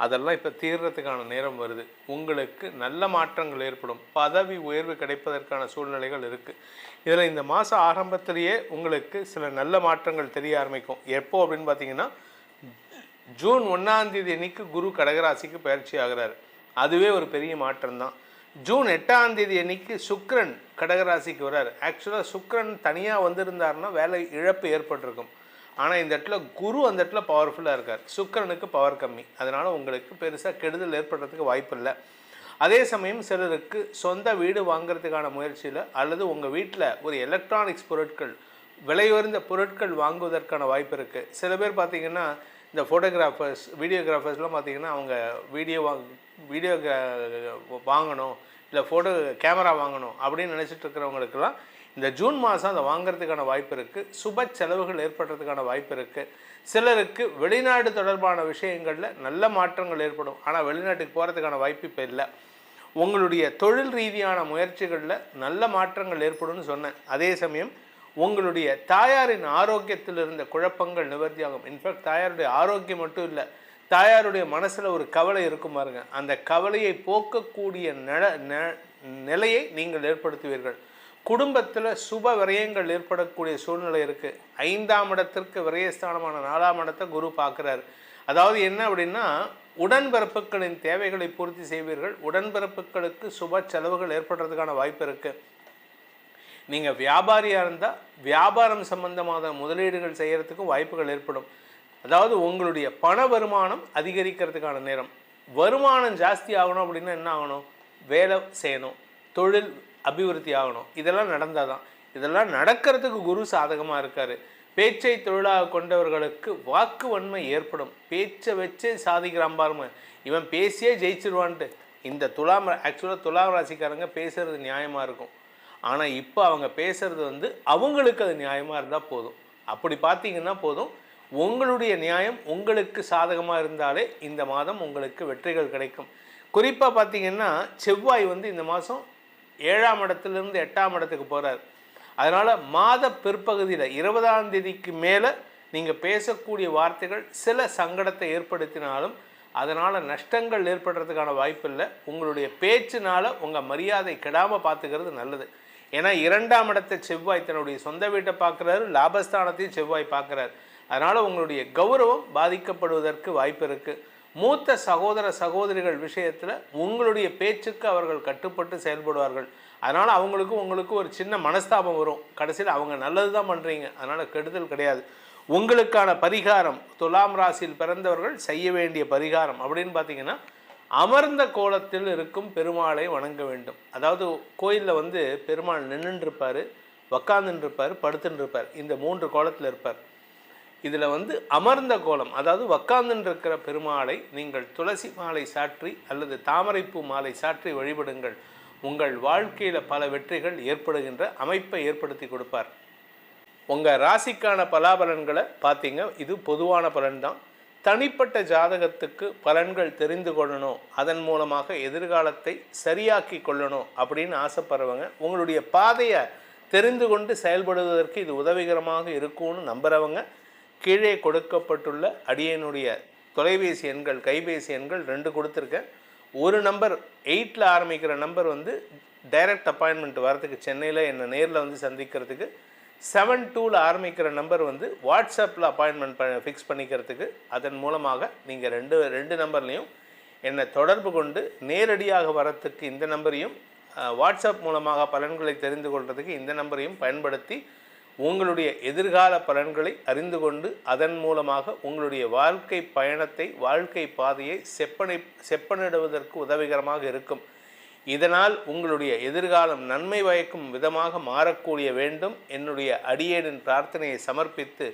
அதெல்லாம் இப்போ தீர்றதுக்கான நேரம் வருது. உங்களுக்கு நல்ல மாற்றங்கள் ஏற்படும். பதவி உயர்வு கிடைப்பதற்கான சூழ்நிலைகள் இருக்குது. இதில் இந்த மாதம் ஆரம்பத்திலேயே உங்களுக்கு சில நல்ல மாற்றங்கள் தெரிய ஆரம்பிக்கும். எப்போ அப்படின்னு பார்த்தீங்கன்னா, ஜூன் 1ஆம் தேதி அன்னைக்கு குரு கடகராசிக்கு பயிற்சி ஆகிறார். அதுவே ஒரு பெரிய மாற்றம் தான். ஜூன் 8ஆம் தேதி அன்னைக்கு சுக்கிரன் கடகராசிக்கு வர்றார். ஆக்சுவலாக சுக்கிரன் தனியாக வந்திருந்தாருன்னா வேலை இழப்பு ஏற்பட்டிருக்கும். ஆனால் இந்த இடத்துல குரு அந்த இடத்துல பவர்ஃபுல்லாக இருக்கார். சுக்கிரனுக்கு பவர் கம்மி. அதனால் உங்களுக்கு பெருசாக கெடுதல் ஏற்படுறதுக்கு வாய்ப்பு இல்லை. அதே சமயம் சிலருக்கு சொந்த வீடு வாங்கிறதுக்கான முயற்சியில் அல்லது உங்கள் வீட்டில் ஒரு எலக்ட்ரானிக்ஸ் பொருட்கள், விலையுயர்ந்த பொருட்கள் வாங்குவதற்கான வாய்ப்பு இருக்குது. சில பேர் பார்த்திங்கன்னா, இந்த ஃபோட்டோகிராஃபர்ஸ், வீடியோகிராஃபர்ஸ்லாம் பார்த்திங்கன்னா, அவங்க வீடியோ வாங்கணும், இல்லை கேமரா வாங்கணும் அப்படின்னு நினச்சிட்டு இருக்கிறவங்களுக்கெல்லாம் இந்த ஜூன் மாதம் அதை வாங்கிறதுக்கான வாய்ப்பு இருக்குது. சுப செலவுகள் ஏற்படுறதுக்கான வாய்ப்பு இருக்குது. சிலருக்கு வெளிநாடு தொடர்பான விஷயங்களில் நல்ல மாற்றங்கள் ஏற்படும். ஆனால் வெளிநாட்டுக்கு போகிறதுக்கான வாய்ப்பு இப்போ இல்லை. உங்களுடைய தொழில் ரீதியான முயற்சிகளில் நல்ல மாற்றங்கள் ஏற்படும்னு சொன்னேன். அதே சமயம் உங்களுடைய தாயாரின் ஆரோக்கியத்தில் இருந்த குழப்பங்கள் நிவர்த்தியாகும். இன்ஃபேக்ட் தாயாருடைய ஆரோக்கியம் மட்டும் இல்லை, தாயாருடைய மனசில் ஒரு கவலை இருக்கும் பாருங்க, அந்த கவலையை போக்கக்கூடிய நிலையை நீங்கள் ஏற்படுத்துவீர்கள். குடும்பத்தில் சுப விரயங்கள் ஏற்படக்கூடிய சூழ்நிலை இருக்குது. 5ஆம் இடத்திற்கு விரயஸ்தானமான 4ஆம் இடத்தை குரு பார்க்குறாரு. அதாவது என்ன அப்படின்னா, உடன்பிறப்புகளின் தேவைகளை பூர்த்தி செய்வீர்கள். உடன்பிறப்புகளுக்கு சுப செலவுகள் ஏற்படுறதுக்கான வாய்ப்பு இருக்குது. நீங்கள் வியாபாரியாக இருந்தால் வியாபாரம் சம்பந்தமான முதலீடுகள் செய்கிறதுக்கும் வாய்ப்புகள் ஏற்படும். அதாவது உங்களுடைய பண வருமானம் அதிகரிக்கிறதுக்கான நேரம். வருமானம் ஜாஸ்தி ஆகணும் அப்படின்னா என்ன ஆகணும்? வேலை செய்யணும், தொழில் அபிவிருத்தி ஆகணும். இதெல்லாம் நடந்தால் தான். இதெல்லாம் நடக்கிறதுக்கு குரு சாதகமாக இருக்கார். பேச்சை தொழிலாக கொண்டவர்களுக்கு வாக்கு வன்மை ஏற்படும். பேச்சை வச்சே சாதிக்கிறான் பாருங்க, இவன் பேசியே ஜெயிச்சிருவான்ட்டு. இந்த ஆக்சுவலாக துலாம் ராசிக்காரங்க பேசுகிறது நியாயமாக இருக்கும். ஆனால் இப்போ அவங்க பேசுகிறது அவங்களுக்கு அது நியாயமாக இருந்தால் போதும். அப்படி பார்த்தீங்கன்னா போதும். உங்களுடைய நியாயம் உங்களுக்கு சாதகமாக இருந்தாலே இந்த மாதம் உங்களுக்கு வெற்றிகள் கிடைக்கும். குறிப்பாக பார்த்தீங்கன்னா, செவ்வாய் இந்த மாதம் 7ஆம் இடத்துலேருந்து 8ஆம் இடத்துக்கு போகிறார். அதனால் மாத பிற்பகுதியில் 20ஆம் தேதிக்கு மேலே நீங்கள் பேசக்கூடிய வார்த்தைகள் சில சங்கடத்தை ஏற்படுத்தினாலும் அதனால் நஷ்டங்கள் ஏற்படுறதுக்கான வாய்ப்பு இல்லை. உங்களுடைய பேச்சினால் உங்கள் மரியாதை கெடாமல் பார்த்துக்கிறது நல்லது. ஏன்னா 2ஆம் இடத்தை செவ்வாய் தன்னுடைய சொந்த வீட்டை பார்க்குறாரு, லாபஸ்தானத்தையும் செவ்வாய் பார்க்குறாரு. அதனால் உங்களுடைய கௌரவம் பாதிக்கப்படுவதற்கு வாய்ப்பு இருக்குது. மூத்த சகோதர சகோதரிகள் விஷயத்தில் உங்களுடைய பேச்சுக்கு அவர்கள் கட்டுப்பட்டு செயல்படுவார்கள். அதனால் உங்களுக்கு ஒரு சின்ன மனஸ்தாபம் வரும். கடைசியில் அவங்க நல்லது தான் பண்ணுறீங்க, அதனால் கெடுதல் கிடையாது. உங்களுக்கான பரிகாரம், துலாம் ராசியில் பிறந்தவர்கள் செய்ய வேண்டிய பரிகாரம் அப்படின்னு பார்த்தீங்கன்னா, அமர்ந்த கோலத்தில் இருக்கும் பெருமாளை வணங்க வேண்டும். அதாவது கோயிலில் பெருமாள் நின்றுருப்பார், உக்காந்துருப்பார், படுத்துருப்பார். இந்த 3 கோலத்தில் இருப்பார். இதில் அமர்ந்த கோலம், அதாவது உக்காந்துருக்கிற பெருமாளை நீங்கள் துளசி மாலை சாற்றி அல்லது தாமரைப்பூ மாலை சாற்றி வழிபடுங்கள். உங்கள் வாழ்க்கையில் பல வெற்றிகள் ஏற்படுகின்ற அமைப்பை ஏற்படுத்தி கொடுப்பார். உங்கள் ராசிக்கான பலாபலன்களை பார்த்தீங்க, இது பொதுவான பலன்தான். தனிப்பட்ட ஜாதகத்துக்கு பலன்கள் தெரிந்து கொள்ளணும், அதன் மூலமாக எதிர்காலத்தை சரியாக்கி கொள்ளணும் அப்படின்னு ஆசைப்படுறவங்க, உங்களுடைய பாதையை தெரிந்து கொண்டு செயல்படுவதற்கு இது உதவிகரமாக இருக்கும்னு நம்புகிறவங்க, கீழே கொடுக்கப்பட்டுள்ள அடியனுடைய தொலைபேசி எண்கள், கைபேசி எண்கள் 2 கொடுத்துருக்கேன். ஒரு நம்பர் 8ல் ஆரம்பிக்கிற நம்பர் டைரக்ட் அப்பாயின்மெண்ட் வரதுக்கு, சென்னையில் என்னை நேரில் சந்திக்கிறதுக்கு. 72ல் ஆரம்பிக்கிற நம்பர் வாட்ஸ்அப்பில் அப்பாயின்மெண்ட் ஃபிக்ஸ் பண்ணிக்கிறதுக்கு. அதன் மூலமாக நீங்கள் ரெண்டு நம்பர்லேயும் என்னை தொடர்பு கொண்டு நேரடியாக வரத்துக்கு இந்த நம்பரையும், வாட்ஸ்அப் மூலமாக பலன்களை தெரிந்து கொள்வதற்கு இந்த நம்பரையும் பயன்படுத்தி உங்களுடைய எதிர்கால பலன்களை அறிந்து கொண்டு அதன் மூலமாக உங்களுடைய வாழ்க்கை பயணத்தை, வாழ்க்கை பாதையை செப்பனிடுவதற்கு உதவிகரமாக இருக்கும். இதனால் உங்களுடைய எதிர்காலம் நன்மை பயக்கும் விதமாக மாறக்கூடிய வேண்டும். என்னுடைய அடியேனின் பிரார்த்தனையை சமர்ப்பித்து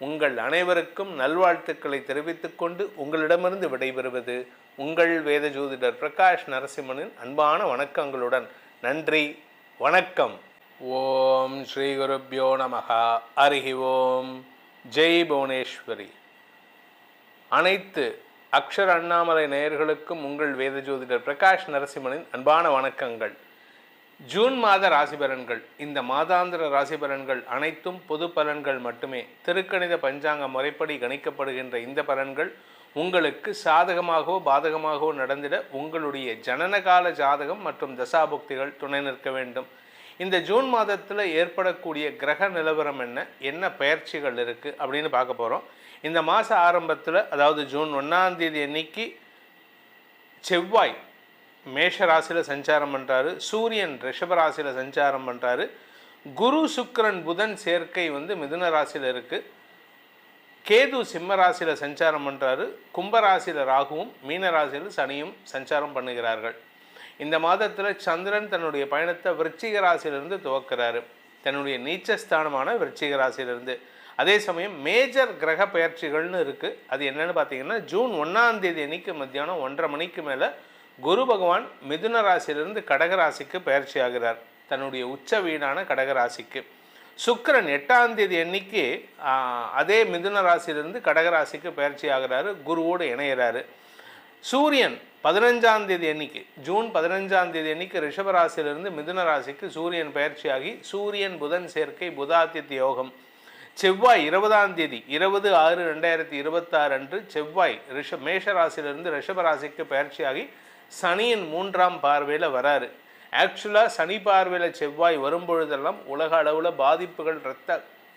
உங்கள் அனைவருக்கும் நல்வாழ்த்துக்களை தெரிவித்துக் கொண்டு உங்களிடமிருந்து விடைபெறுவது உங்கள் வேத ஜோதிடர் பிரகாஷ் நரசிம்மனின் அன்பான வணக்கங்களுடன். நன்றி, வணக்கம். ஓம் ஸ்ரீ குருப்யோ நமஹ. ஹரிஹி ஓம். ஜெய் புவனேஸ்வரி. அனைத்து அக்ஷர அண்ணாமலை நேயர்களுக்கும் உங்கள் வேத ஜோதிடர் பிரகாஷ் நரசிம்மனின் அன்பான வணக்கங்கள். ஜூன் மாத ராசி பலன்கள். இந்த மாதாந்திர ராசி பலன்கள் அனைத்தும் பொது பலன்கள் மட்டுமே. திருக்கணித பஞ்சாங்க முறைப்படி கணிக்கப்படுகின்ற இந்த பலன்கள் உங்களுக்கு சாதகமாகவோ பாதகமாகவோ நடந்திட உங்களுடைய ஜனனகால ஜாதகம் மற்றும் தசாபுக்திகள் துணை நிற்க வேண்டும். இந்த ஜூன் மாதத்தில் ஏற்படக்கூடிய கிரக நிலவரம் என்ன பெயர்ச்சிகள் இருக்குது அப்படின்னு பார்க்க போகிறோம். இந்த மாத ஆரம்பத்தில், அதாவது ஜூன் 1ஆம் தேதி அன்னைக்கு செவ்வாய் மேஷ ராசியில் சஞ்சாரம் பண்ணுறாரு, சூரியன் ரிஷப ராசியில் சஞ்சாரம் பண்ணுறாரு, குரு சுக்கிரன் புதன் சேர்க்கை மிதுன ராசியில் இருக்குது, கேது சிம்ம ராசியில் சஞ்சாரம் பண்ணுறாரு, கும்பராசியில் ராகுவும் மீன ராசியில் சனியும் சஞ்சாரம் பண்ணுகிறார்கள். இந்த மாதத்தில் சந்திரன் தன்னுடைய பயணத்தை விருச்சிக ராசியிலிருந்து துவக்கிறாரு, தன்னுடைய நீச்சஸ்தானமான விருச்சிக ராசியிலிருந்து. அதே சமயம் மேஜர் கிரக பயிற்சிகள்னு இருக்குது. அது என்னென்னு பார்த்தீங்கன்னா, ஜூன் 1ஆம் தேதி அன்னைக்கு மத்தியானம் 1:30 மணிக்கு மேலே குரு பகவான் மிதுன ராசியிலிருந்து கடகராசிக்கு பயிற்சி ஆகிறார், தன்னுடைய உச்ச வீடான கடகராசிக்கு. சுக்கிரன் 8ஆம் தேதி அன்னைக்கு அதே மிதுன ராசியிலிருந்து கடகராசிக்கு பயிற்சி ஆகிறாரு, குருவோடு இணைகிறாரு. சூரியன் 15ஆம் தேதி அன்னைக்கு, ஜூன் 15ஆம் தேதி அன்னைக்கு ரிஷபராசியிலிருந்து மிதுன ராசிக்கு சூரியன் பயிற்சியாகி சூரியன் புதன் சேர்க்கை, புதாதித்ய யோகம். செவ்வாய் 20ஆம் தேதி 20/6/2026 அன்று செவ்வாய் மேஷ ராசியிலிருந்து ரிஷபராசிக்கு பயிற்சியாகி சனியின் 3ஆம் பார்வையில் வராரு. ஆக்சுவலாக சனி பார்வையில் செவ்வாய் வரும்பொழுதெல்லாம் உலக அளவில் பாதிப்புகள், இரத்த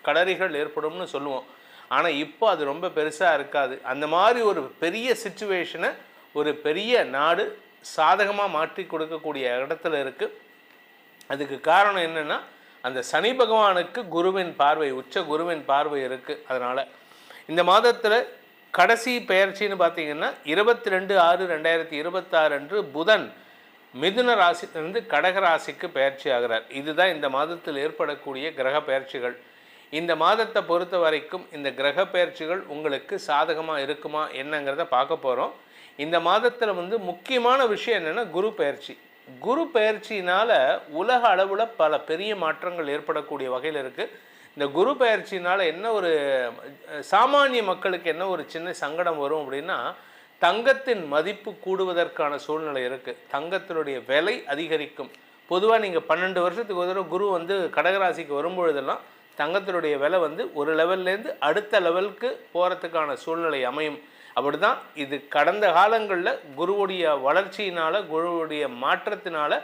கடறிகள் ஏற்படும்னு சொல்லுவோம். ஆனால் இப்போ அது ரொம்ப பெருசாக இருக்காது. அந்த மாதிரி ஒரு பெரிய சிச்சுவேஷனை ஒரு பெரிய நாடு சாதகமாக மாற்றி கொடுக்கக்கூடிய இடத்துல இருக்குது. அதுக்கு காரணம் என்னென்னா, அந்த சனி பகவானுக்கு குருவின் பார்வை, உச்ச குருவின் பார்வை இருக்குது. அதனால் இந்த மாதத்தில் கடைசி பெயர்ச்சின்னு பார்த்தீங்கன்னா 22/6/2026 அன்று புதன் மிதுன ராசியிலிருந்து கடகராசிக்கு பயிற்சி ஆகிறார். இதுதான் இந்த மாதத்தில் ஏற்படக்கூடிய கிரக பயிற்சிகள். இந்த மாதத்தை பொறுத்த வரைக்கும் இந்த கிரக பயிற்சிகள் உங்களுக்கு சாதகமாக இருக்குமா என்னங்கிறத பார்க்க போகிறோம். இந்த மாதத்தில் முக்கியமான விஷயம் என்னென்னா குரு பயிற்சி. குரு பயிற்சினால் உலக அளவில் பல பெரிய மாற்றங்கள் ஏற்படக்கூடிய வகையில் இருக்குது. இந்த குரு பயிற்சினால் என்ன ஒரு சாமானிய மக்களுக்கு என்ன ஒரு சின்ன சங்கடம் வரும் அப்படின்னா, தங்கத்தின் மதிப்பு கூடுவதற்கான சூழ்நிலை இருக்குது. தங்கத்தினுடைய விலை அதிகரிக்கும். பொதுவாக நீங்கள் 12 வருஷத்துக்கு ஒரு தடவை குரு கடகராசிக்கு வரும்பொழுதெல்லாம் தங்கத்தினுடைய விலை ஒரு லெவல்லேருந்து அடுத்த லெவலுக்கு போகிறதுக்கான சூழ்நிலை அமையும். அப்படி தான் இது கடந்த காலங்களில் குருவுடைய வளர்ச்சியினால், குருவுடைய மாற்றத்தினால்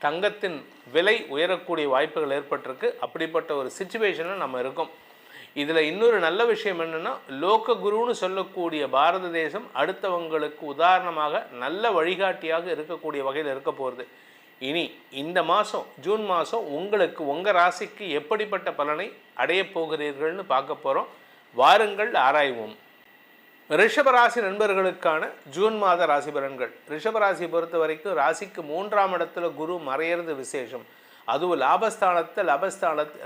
தங்கத்தின் விலை உயரக்கூடிய வாய்ப்புகள் ஏற்பட்டிருக்கு. அப்படிப்பட்ட ஒரு சிச்சுவேஷனில் நம்ம இருக்கோம். இதில் இன்னொரு நல்ல விஷயம் என்னென்னா, லோக குருன்னு சொல்லக்கூடிய பாரத தேசம் அடுத்தவங்களுக்கு உதாரணமாக நல்ல வழிகாட்டியாக இருக்கக்கூடிய வகையில் இருக்க போகிறது. இனி இந்த மாதம் ஜூன் மாதம் உங்களுக்கு உங்கள் ராசிக்கு எப்படிப்பட்ட பலனை அடையப் போகிறீர்கள்னு பார்க்க போகிறோம். வாருங்கள் ஆராய்வோம். ரிஷபராசி நண்பர்களுக்கான ஜூன் மாத ராசி பலன்கள். ரிஷபராசி பொறுத்த வரைக்கும் ராசிக்கு 3ஆம் இடத்துல குரு மறையிறது விசேஷம். அதுவும்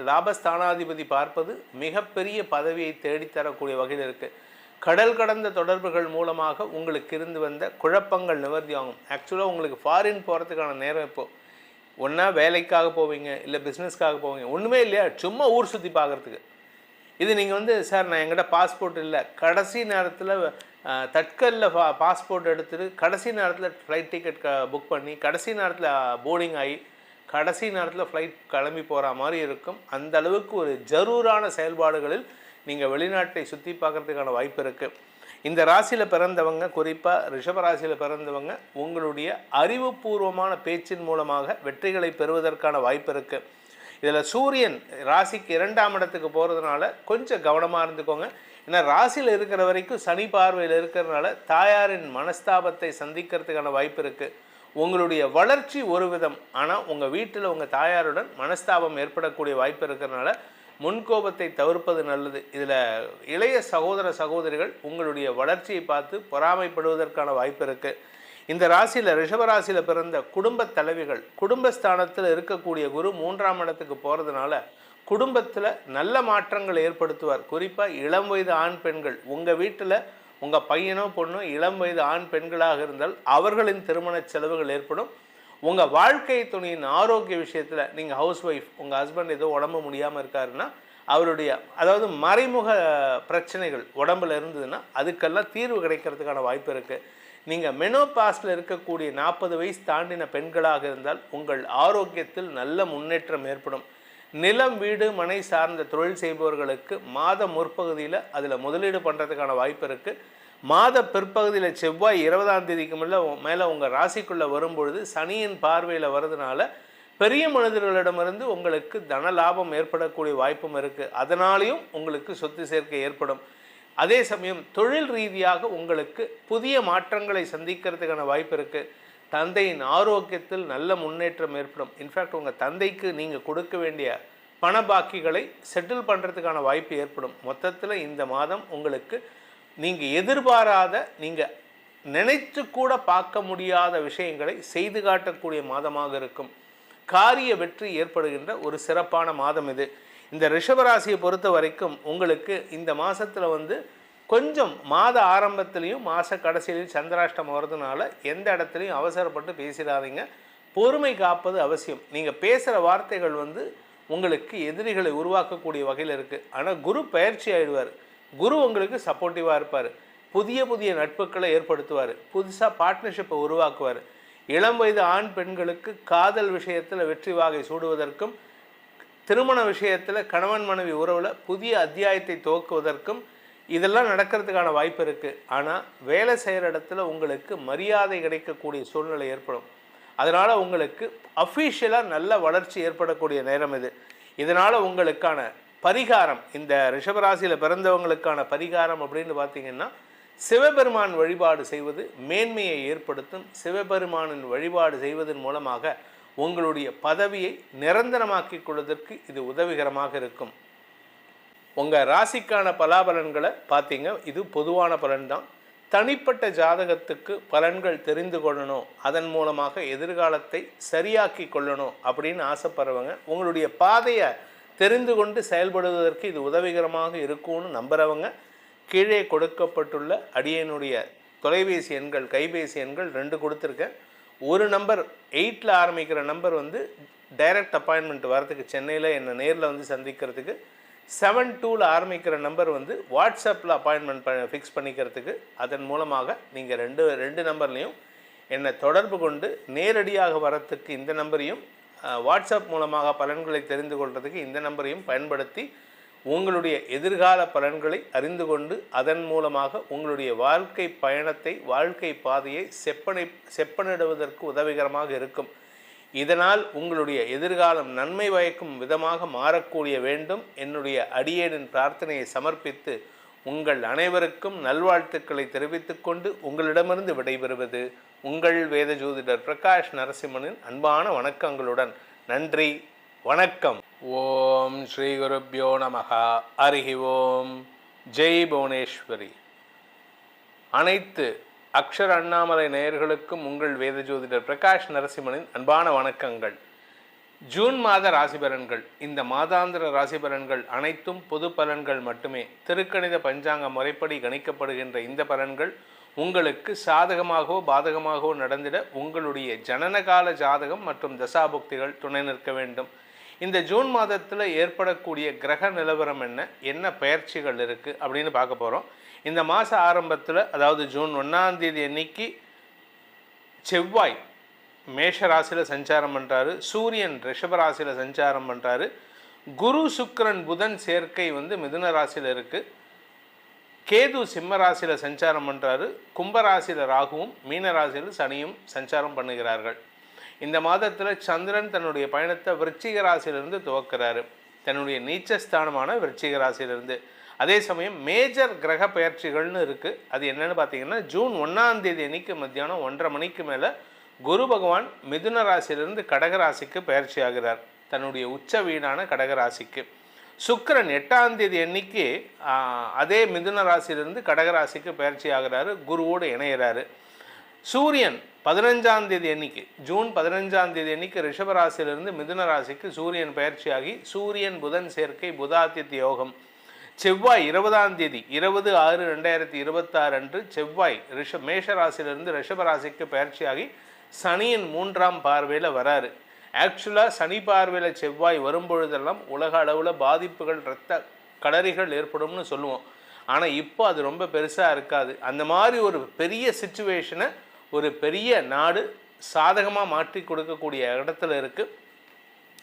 லாபஸ்தானாதிபதி பார்ப்பது மிகப்பெரிய பதவியை தேடித்தரக்கூடிய வகையில் இருக்குது. கடல் கடந்த தொடர்புகள் மூலமாக உங்களுக்கு இருந்து வந்த குழப்பங்கள் நிவர்த்தியாகும். ஆக்சுவலாக உங்களுக்கு ஃபாரின் போகிறதுக்கான நேரம் இப்போது ஒன்றா வேலைக்காக போவீங்க, இல்லை பிஸ்னஸ்க்காக போவீங்க, ஒன்றுமே இல்லையா, சும்மா ஊர் சுற்றி பார்க்குறதுக்கு. இது நீங்கள் சார் நான் என்கிட்ட பாஸ்போர்ட் இல்லை, கடைசி நேரத்தில் தட்கலில் பாஸ்போர்ட் எடுத்துகிட்டு கடைசி நேரத்தில் ஃப்ளைட் டிக்கெட் புக் பண்ணி கடைசி நேரத்தில் போர்டிங் ஆகி கடைசி நேரத்தில் ஃப்ளைட் கிளம்பி போகிற மாதிரி இருக்கும். அந்த அளவுக்கு ஒரு ஜரூரான செயல்பாடுகளில் நீங்கள் வெளிநாட்டை சுற்றி பார்க்குறதுக்கான வாய்ப்பு இருக்குது. இந்த ராசியில் பிறந்தவங்க, குறிப்பாக ரிஷபராசியில் பிறந்தவங்க, உங்களுடைய அறிவுபூர்வமான பேச்சின் மூலமாக வெற்றிகளை பெறுவதற்கான வாய்ப்பு இருக்குது. இதில் சூரியன் ராசிக்கு 2ஆம் இடத்துக்கு போகிறதுனால கொஞ்சம் கவனமாக இருந்துக்கோங்க. ஏன்னா ராசியில் இருக்கிற வரைக்கும் சனி பார்வையில் இருக்கிறதுனால தாயாரின் மனஸ்தாபத்தை சந்திக்கிறதுக்கான வாய்ப்பு இருக்குது. உங்களுடைய வளர்ச்சி ஒரு விதம், ஆனால் உங்கள் வீட்டில் உங்கள் தாயாருடன் மனஸ்தாபம் ஏற்படக்கூடிய வாய்ப்பு இருக்கிறதுனால முன்கோபத்தை தவிர்ப்பது நல்லது. இதில் இளைய சகோதரிகள் உங்களுடைய வளர்ச்சியை பார்த்து பொறாமைப்படுவதற்கான வாய்ப்பு இருக்குது. இந்த ராசியில் ரிஷபராசியில் பிறந்த குடும்ப தலைவிகள், குடும்பஸ்தானத்தில் இருக்கக்கூடிய குரு 3ஆம் இடத்துக்கு போகிறதுனால குடும்பத்தில் நல்ல மாற்றங்கள் ஏற்படுத்துவார். குறிப்பாக இளம் வயது ஆண் பெண்கள், உங்கள் வீட்டில் உங்கள் பையனோ பொண்ணோ இளம் வயது ஆண் பெண்களாக இருந்தால் அவர்களின் திருமண செலவுகள் ஏற்படும். உங்கள் வாழ்க்கை துணையின் ஆரோக்கிய விஷயத்தில் நீங்கள் ஹவுஸ் ஒய்ஃப், உங்கள் ஹஸ்பண்ட் ஏதோ உடம்பு முடியாமல் இருக்காருன்னா அவருடைய அதாவது மறைமுக பிரச்சனைகள் உடம்பில் இருந்ததுன்னா அதுக்கெல்லாம் தீர்வு கிடைக்கிறதுக்கான வாய்ப்பு இருக்குது. நீங்கள் மெனோபாஸில் இருக்கக்கூடிய 40 வயசு தாண்டின பெண்களாக இருந்தால் உங்கள் ஆரோக்கியத்தில் நல்ல முன்னேற்றம் ஏற்படும். நிலம், வீடு, மனை சார்ந்த தொழில் செய்பவர்களுக்கு மாத முற்பகுதியில் அதில் முதலீடு பண்ணுறதுக்கான வாய்ப்பு இருக்குது. மாத பிற்பகுதியில் செவ்வாய் 20ஆம் தேதிக்கு மேலே உங்கள் ராசிக்குள்ளே வரும்பொழுது சனியின் பார்வையில் வர்றதுனால பெரிய மனிதர்களிடமிருந்து உங்களுக்கு தன லாபம் ஏற்படக்கூடிய வாய்ப்பும் இருக்குது. அதனாலேயும் உங்களுக்கு சொத்து சேர்க்கை ஏற்படும். அதே சமயம் தொழில் ரீதியாக உங்களுக்கு புதிய மாற்றங்களை சந்திக்கிறதுக்கான வாய்ப்பு இருக்குது. தந்தையின் ஆரோக்கியத்தில் நல்ல முன்னேற்றம் ஏற்படும். இன்ஃபேக்ட் உங்கள் தந்தைக்கு நீங்கள் கொடுக்க வேண்டிய பண பாக்கிகளை செட்டில் பண்ணுறதுக்கான வாய்ப்பு ஏற்படும். மொத்தத்தில் இந்த மாதம் உங்களுக்கு நீங்கள் எதிர்பாராத, நீங்கள் நினைத்து கூட பார்க்க முடியாத விஷயங்களை செய்து காட்டக்கூடிய மாதமாக இருக்கும். காரிய வெற்றி ஏற்படுகின்ற ஒரு சிறப்பான மாதம் இது. இந்த ரிஷபராசியை பொறுத்த வரைக்கும் உங்களுக்கு இந்த மாதத்தில் கொஞ்சம் மாத ஆரம்பத்துலேயும் மாத கடைசியிலையும் சந்திராஷ்டமம் வர்றதுனால எந்த இடத்துலையும் அவசரப்பட்டு பேசிடாதீங்க. பொறுமை காப்பது அவசியம். நீங்கள் பேசுகிற வார்த்தைகள் உங்களுக்கு எதிரிகளை உருவாக்கக்கூடிய வகையில் இருக்குது. ஆனால் குரு பயிற்சி ஆகிடுவார். குரு உங்களுக்கு சப்போர்ட்டிவாக இருப்பார். புதிய நட்புகளை ஏற்படுத்துவார். புதுசாக பார்ட்னர்ஷிப்பை உருவாக்குவார். இளம் வயது ஆண் பெண்களுக்கு காதல் விஷயத்தில் வெற்றி வாகை சூடுவதற்கும், திருமண விஷயத்தில் கணவன் மனைவி உறவில் புதிய அத்தியாயத்தை துவக்குவதற்கும் இதெல்லாம் நடக்கிறதுக்கான வாய்ப்பு இருக்குது. ஆனால் வேலை செய்கிற இடத்துல உங்களுக்கு மரியாதை கிடைக்கக்கூடிய சூழ்நிலை ஏற்படும். அதனால் உங்களுக்கு அஃபீஷியலாக நல்ல வளர்ச்சி ஏற்படக்கூடிய நேரம் இது. இதனால் உங்களுக்கான பரிகாரம், இந்த ரிஷபராசியில் பிறந்தவங்களுக்கான பரிகாரம் அப்படின்னு பார்த்திங்கன்னா, சிவபெருமான் வழிபாடு செய்வது மேன்மையை ஏற்படுத்தும். சிவபெருமானின் வழிபாடு செய்வதன் மூலமாக உங்களுடைய பதவியை நிரந்தரமாக்கிக் கொள்வதற்கு இது உதவிகரமாக இருக்கும். உங்கள் ராசிக்கான பலாபலன்களை பார்த்தீங்க, இது பொதுவான பலன்தான். தனிப்பட்ட ஜாதகத்துக்கு பலன்கள் தெரிந்து கொள்ளணும், அதன் மூலமாக எதிர்காலத்தை சரியாக்கி கொள்ளணும் அப்படின்னு ஆசைப்படுறவங்க உங்களுடைய பாதையை தெரிந்து கொண்டு செயல்படுவதற்கு இது உதவிகரமாக இருக்கும்னு நம்புகிறவங்க கீழே கொடுக்கப்பட்டுள்ள அடியனுடைய தொலைபேசி எண்கள், கைபேசி எண்கள் 2 கொடுத்துருக்கேன். ஒரு நம்பர் 8ல் ஆரம்பிக்கிற நம்பர் டைரக்ட் அப்பாயின்மெண்ட் வரதுக்கு, சென்னையில் என்னை நேரில் சந்திக்கிறதுக்கு. 72ல் ஆரம்பிக்கிற நம்பர் வாட்ஸ்அப்பில் அப்பாயின்மெண்ட் ஃபிக்ஸ் பண்ணிக்கிறதுக்கு. அதன் மூலமாக நீங்கள் ரெண்டு நம்பர்லேயும் என்னை தொடர்பு கொண்டு நேரடியாக வரத்துக்கு இந்த நம்பரையும், வாட்ஸ்அப் மூலமாக பலன்களை தெரிந்து கொள்வதற்கு இந்த நம்பரையும் பயன்படுத்தி உங்களுடைய எதிர்கால பலன்களை அறிந்து கொண்டு அதன் மூலமாக உங்களுடைய வாழ்க்கை பயணத்தை, வாழ்க்கை பாதையை செப்பனிடுவதற்கு உதவிகரமாக இருக்கும். இதனால் உங்களுடைய எதிர்காலம் நன்மை பயக்கும் விதமாக மாறக்கூடிய வேண்டும். என்னுடைய அடியேனின் பிரார்த்தனையை சமர்ப்பித்து உங்கள் அனைவருக்கும் நல்வாழ்த்துக்களை தெரிவித்துக் கொண்டு உங்களிடமிருந்து விடைபெறுவது உங்கள் வேத ஜோதிடர் பிரகாஷ் நரசிம்மனின் அன்பான வணக்கங்களுடன். நன்றி, வணக்கம். ஓம் ஸ்ரீ குருப்யோ நமஹ. ஹரி ஓம். ஜெய் புவனேஸ்வரி. அனைத்து அக்ஷர அண்ணாமலை நேயர்களுக்கும் உங்கள் வேத ஜோதிடர் பிரகாஷ் நரசிம்மனின் அன்பான வணக்கங்கள். ஜூன் மாத ராசி பலன்கள். இந்த மாதாந்திர ராசி பலன்கள் அனைத்தும் பொது பலன்கள் மட்டுமே. திருக்கணித பஞ்சாங்க முறைப்படி கணிக்கப்படுகின்ற இந்த பலன்கள் உங்களுக்கு சாதகமாகவோ பாதகமாகவோ நடந்திட உங்களுடைய ஜனனகால ஜாதகம் மற்றும் தசாபுக்திகள் துணை நிற்க வேண்டும். இந்த ஜூன் மாதத்தில் ஏற்படக்கூடிய கிரக நிலவரம் என்ன பெயர்ச்சிகள் இருக்குது அப்படின்னு பார்க்க போகிறோம். இந்த மாத ஆரம்பத்தில், அதாவது ஜூன் 1ஆம் தேதி அன்னைக்கு செவ்வாய் மேஷ ராசியில் சஞ்சாரம் பண்ணுறாரு, சூரியன் ரிஷப ராசியில் சஞ்சாரம் பண்ணுறாரு, குரு சுக்கிரன் புதன் சேர்க்கை மிதுன ராசியில் இருக்குது, கேது சிம்ம ராசியில் சஞ்சாரம் பண்ணுறாரு, கும்பராசியில் ராகுவும் மீன ராசியில் சனியும் சஞ்சாரம் பண்ணுகிறார்கள். இந்த மாதத்தில் சந்திரன் தன்னுடைய பயணத்தை விருச்சிக ராசியிலிருந்து துவக்கிறாரு, தன்னுடைய நீச்சஸ்தானமான விருச்சிக ராசியிலிருந்து. அதே சமயம் மேஜர் கிரக பயிற்சிகள்னு இருக்குது. அது என்னென்னு பார்த்தீங்கன்னா, ஜூன் 1ஆம் தேதி அன்னைக்கு மத்தியானம் 1:30 மணிக்கு மேலே குரு பகவான் மிதுன ராசியிலிருந்து கடகராசிக்கு பயிற்சி ஆகிறார், தன்னுடைய உச்ச வீடான கடகராசிக்கு. சுக்கிரன் 8ஆம் தேதி அன்னைக்கு அதே மிதுன ராசியிலிருந்து கடகராசிக்கு பயிற்சி ஆகிறாரு, குருவோடு இணைகிறாரு. சூரியன் 15ஆம் தேதி அன்னைக்கு, ஜூன் 15ஆம் தேதி அன்னைக்கு ரிஷபராசியிலிருந்து மிதுன ராசிக்கு சூரியன் பயிற்சியாகி சூரியன் புதன் சேர்க்கை புதாதித்ய யோகம். செவ்வாய் 20ஆம் தேதி 20/6/2026 அன்று செவ்வாய் மேஷ ராசியிலிருந்து ரிஷபராசிக்கு பயிற்சியாகி சனியின் 3ஆம் பார்வையில் வராரு. ஆக்சுவலாக சனி பார்வையில் செவ்வாய் வரும்பொழுதெல்லாம் உலக அளவில் பாதிப்புகள், இரத்த களரிகள் ஏற்படும்னு சொல்லுவோம். ஆனால் இப்போ அது ரொம்ப பெருசாக இருக்காது. அந்த மாதிரி ஒரு பெரிய சிச்சுவேஷனை ஒரு பெரிய நாடு சாதகமாக மாற்றி கொடுக்கக்கூடிய இடத்துல இருக்குது.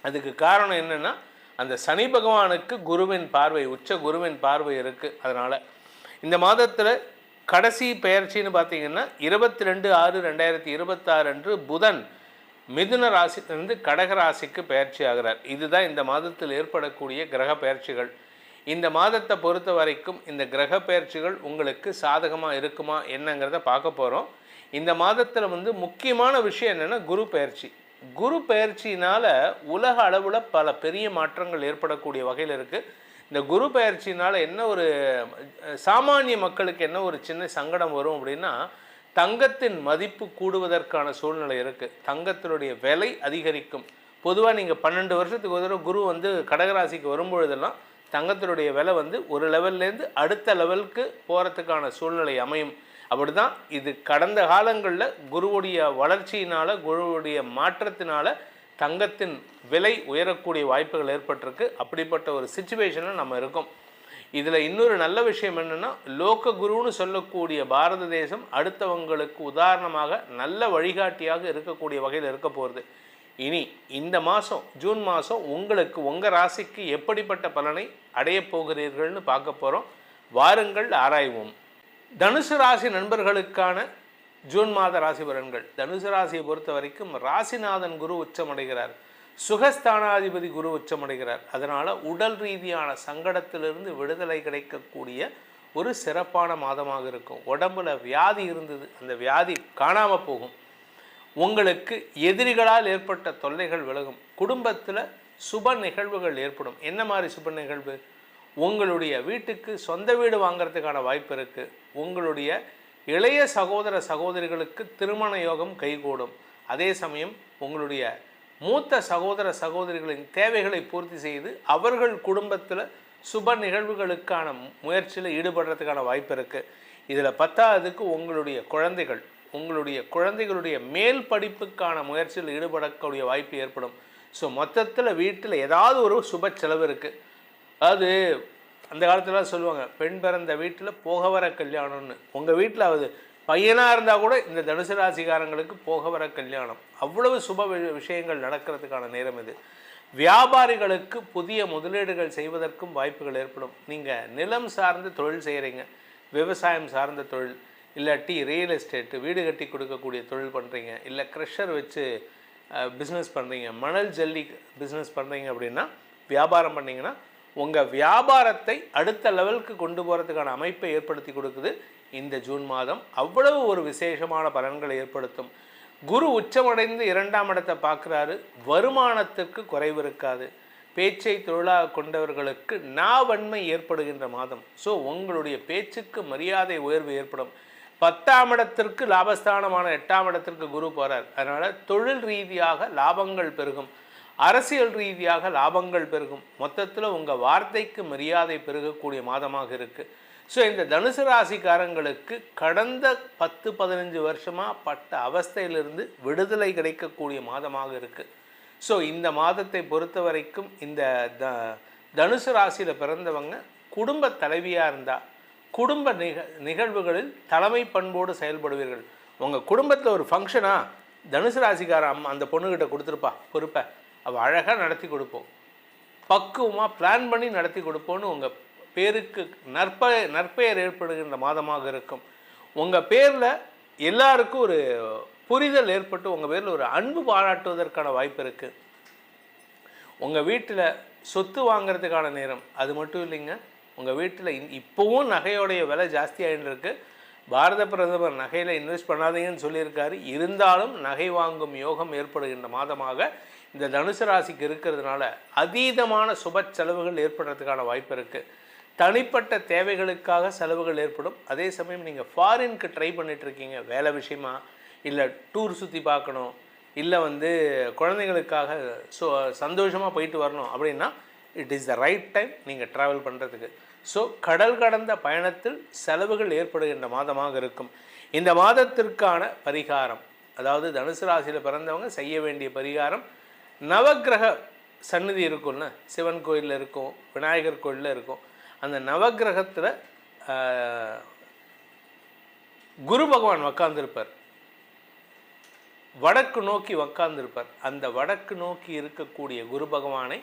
அதுக்கு காரணம் என்னென்னா, அந்த சனி பகவானுக்கு குருவின் பார்வை, உச்ச குருவின் பார்வை இருக்குது. அதனால் இந்த மாதத்தில் கடைசி பெயர்ச்சின்னு பார்த்தீங்கன்னா 22/6/2026 அன்று புதன் மிதுன ராசியிலிருந்து கடகராசிக்கு பயிற்சி ஆகிறார். இதுதான் இந்த மாதத்தில் ஏற்படக்கூடிய கிரக பயிற்சிகள். இந்த மாதத்தை பொறுத்த வரைக்கும் இந்த கிரக பயிற்சிகள் உங்களுக்கு சாதகமாக இருக்குமா என்னங்கிறத பார்க்க போகிறோம். இந்த மாதத்தில் முக்கியமான விஷயம் என்னென்னா குரு பயிற்சி. குரு பயிற்சினால் உலக அளவில் பல பெரிய மாற்றங்கள் ஏற்படக்கூடிய வகையில் இருக்குது. இந்த குரு பயிற்சினால் என்ன ஒரு சாமானிய மக்களுக்கு என்ன ஒரு சின்ன சங்கடம் வரும் அப்படின்னா, தங்கத்தின் மதிப்பு கூடுவதற்கான சூழ்நிலை இருக்குது, தங்கத்தினுடைய விலை அதிகரிக்கும். பொதுவாக நீங்கள் 12 வருஷத்துக்கு ஒரு தடவை குரு கடகராசிக்கு வரும்பொழுதெல்லாம் தங்கத்தினுடைய விலை ஒரு லெவல்லேருந்து அடுத்த லெவலுக்கு போகிறதுக்கான சூழ்நிலை அமையும். அப்படி தான் இது கடந்த காலங்களில் குருவுடைய வளர்ச்சியினால், குருவுடைய மாற்றத்தினால் தங்கத்தின் விலை உயரக்கூடிய வாய்ப்புகள் ஏற்பட்டிருக்கு. அப்படிப்பட்ட ஒரு சிச்சுவேஷனில் நம்ம இருக்கோம். இதில் இன்னொரு நல்ல விஷயம் என்னென்னா, லோக குருன்னு சொல்லக்கூடிய பாரத தேசம் அடுத்தவங்களுக்கு உதாரணமாக நல்ல வழிகாட்டியாக இருக்கக்கூடிய வகையில் இருக்க போகிறது. இனி இந்த மாதம் ஜூன் மாதம் உங்களுக்கு உங்கள் ராசிக்கு எப்படிப்பட்ட பலனை அடையப் போகிறீர்கள்னு பார்க்க போகிறோம். வாருங்கள் ஆராய்வோம். தனுசு ராசி நண்பர்களுக்கான ஜூன் மாத ராசி பலன்கள். தனுசு ராசியை பொறுத்த வரைக்கும் ராசிநாதன் குரு உச்சமடைகிறார், சுகஸ்தானாதிபதி குரு உச்சமடைகிறார். அதனால் உடல் ரீதியான சங்கடத்திலிருந்து விடுதலை கிடைக்கக்கூடிய ஒரு சிறப்பான மாதமாக இருக்கும். உடம்புல வியாதி இருந்தது, அந்த வியாதி காணாமல் போகும். உங்களுக்கு எதிரிகளால் ஏற்பட்ட தொல்லைகள் விலகும். குடும்பத்தில் சுப நிகழ்வுகள் ஏற்படும். என்ன மாதிரி சுப நிகழ்வு? உங்களுடைய வீட்டுக்கு சொந்த வீடு வாங்கிறதுக்கான வாய்ப்பு இருக்குது. உங்களுடைய இளைய சகோதர சகோதரிகளுக்கு திருமண யோகம் கைகூடும். அதே சமயம் உங்களுடைய மூத்த சகோதர சகோதரிகளின் தேவைகளை பூர்த்தி செய்து அவர்கள் குடும்பத்தில் சுப நிகழ்வுகளுக்கான முயற்சியில் ஈடுபடுறதுக்கான வாய்ப்பு இருக்குது. இதில் 10ஆவதுக்கு உங்களுடைய குழந்தைகளுடைய மேல் படிப்புக்கான முயற்சியில் ஈடுபடக்கூடிய வாய்ப்பு ஏற்படும். ஸோ மொத்தத்தில் வீட்டில் ஏதாவது ஒரு சுப செலவு இருக்குது. அது அந்த காலத்தில் சொல்லுவாங்க, பெண் பிறந்த வீட்டில் போக வர கல்யாணம்னு. உங்கள் வீட்டில் அது பையனாக இருந்தால் கூட இந்த தனுசு ராசிக்காரங்களுக்கு போக வர கல்யாணம், அவ்வளவு சுப விஷயங்கள் நடக்கிறதுக்கான நேரம் இது. வியாபாரிகளுக்கு புதிய முதலீடுகள் செய்வதற்கும் வாய்ப்புகள் ஏற்படும். நீங்கள் நிலம் சார்ந்த தொழில் செய்கிறீங்க, விவசாயம் சார்ந்த தொழில், இல்லாட்டி ரியல் எஸ்டேட்டு வீடு கட்டி கொடுக்கக்கூடிய தொழில் பண்ணுறீங்க, இல்லை க்ரெஷர் வச்சு பிஸ்னஸ் பண்ணுறீங்க, மணல் ஜல்லி பிஸ்னஸ் பண்ணுறீங்க அப்படின்னா, வியாபாரம் பண்ணிங்கன்னா உங்கள் வியாபாரத்தை அடுத்த லெவலுக்கு கொண்டு போகிறதுக்கான அமைப்பை ஏற்படுத்தி கொடுக்குது இந்த ஜூன் மாதம். அவ்வளவு ஒரு விசேஷமான பலன்களை ஏற்படுத்தும். குரு உச்சமடைந்து 2ஆம் இடத்தை பார்க்குறாரு. வருமானத்திற்கு குறைவு இருக்காது. பேச்சை தொழிலாக கொண்டவர்களுக்கு நாவன்மை ஏற்படுகின்ற மாதம். ஸோ உங்களுடைய பேச்சுக்கு மரியாதை உயர்வு ஏற்படும். 10ஆம் இடத்திற்கு லாபஸ்தானமான 8ஆம் இடத்திற்கு குரு போகிறார். அதனால் தொழில் ரீதியாக லாபங்கள் பெருகும், அரசியல் ரீதியாக லாபங்கள் பெருகும். மொத்தத்தில் உங்கள் வார்த்தைக்கு மரியாதை பெருகக்கூடிய மாதமாக இருக்குது. ஸோ இந்த தனுசு ராசிக்காரங்களுக்கு கடந்த 10-15 வருஷமாக பட்ட அவஸ்தையிலிருந்து விடுதலை கிடைக்கக்கூடிய மாதமாக இருக்குது. ஸோ இந்த மாதத்தை பொறுத்த வரைக்கும் இந்த தனுசு ராசியில் பிறந்தவங்க குடும்ப தலைவியாக இருந்தால் குடும்ப நிகழ்வுகளில் தலைமை பண்போடு செயல்படுவீர்கள். உங்கள் குடும்பத்தில் ஒரு ஃபங்க்ஷனாக தனுசு ராசிக்கார அம்மா அந்த பொண்ணுக்கிட்ட கொடுத்துருப்பா பொறுப்பை, அவள் அழகாக நடத்தி கொடுப்போம், பக்குவமாக பிளான் பண்ணி நடத்தி கொடுப்போன்னு உங்கள் பேருக்கு நற்பெயர் ஏற்படுகின்ற மாதமாக இருக்கும். உங்கள் பேரில் எல்லாருக்கும் ஒரு புரிதல் ஏற்பட்டு உங்கள் பேரில் ஒரு அன்பு பாராட்டுவதற்கான வாய்ப்பு இருக்குது. உங்கள் வீட்டில் சொத்து வாங்கிறதுக்கான நேரம். அது மட்டும் இல்லைங்க, உங்கள் வீட்டில் இப்போவும் நகையோடைய விலை ஜாஸ்தியாகிட்டு இருக்கு. பாரத பிரதமர் நகையில் இன்வெஸ்ட் பண்ணாதீங்கன்னு சொல்லியிருக்காரு. இருந்தாலும் நகை வாங்கும் யோகம் ஏற்படுகின்ற மாதமாக இந்த தனுசு ராசிக்கு இருக்கிறதுனால அதீதமான சுப செலவுகள் ஏற்படுறதுக்கான வாய்ப்பு இருக்குது. தனிப்பட்ட தேவைகளுக்காக செலவுகள் ஏற்படும். அதே சமயம் நீங்கள் ஃபாரினுக்கு ட்ரை பண்ணிகிட்ருக்கீங்க, வேலை விஷயமா, இல்லை டூர் சுற்றி பார்க்கணும், இல்லை குழந்தைங்களுக்காக சந்தோஷமாக போயிட்டு வரணும் அப்படின்னா it is the right time நீங்கள் ட்ராவல் பண்ணுறதுக்கு. ஸோ கடல் கடந்த பயணத்தில் செலவுகள் ஏற்படுகின்ற மாதமாக இருக்கும். இந்த மாதத்திற்கான பரிகாரம், அதாவது தனுசு ராசியில் பிறந்தவங்க செய்ய வேண்டிய பரிகாரம், நவக்கிரக சந்நிதி இருக்கும்ல, சிவன் கோயிலில் இருக்கும், விநாயகர் கோயிலில் இருக்கும். அந்த நவக்கிரகத்தில் குரு பகவான் உக்காந்துருப்பார், வடக்கு நோக்கி உக்காந்துருப்பார். அந்த வடக்கு நோக்கி இருக்கக்கூடிய குரு பகவானை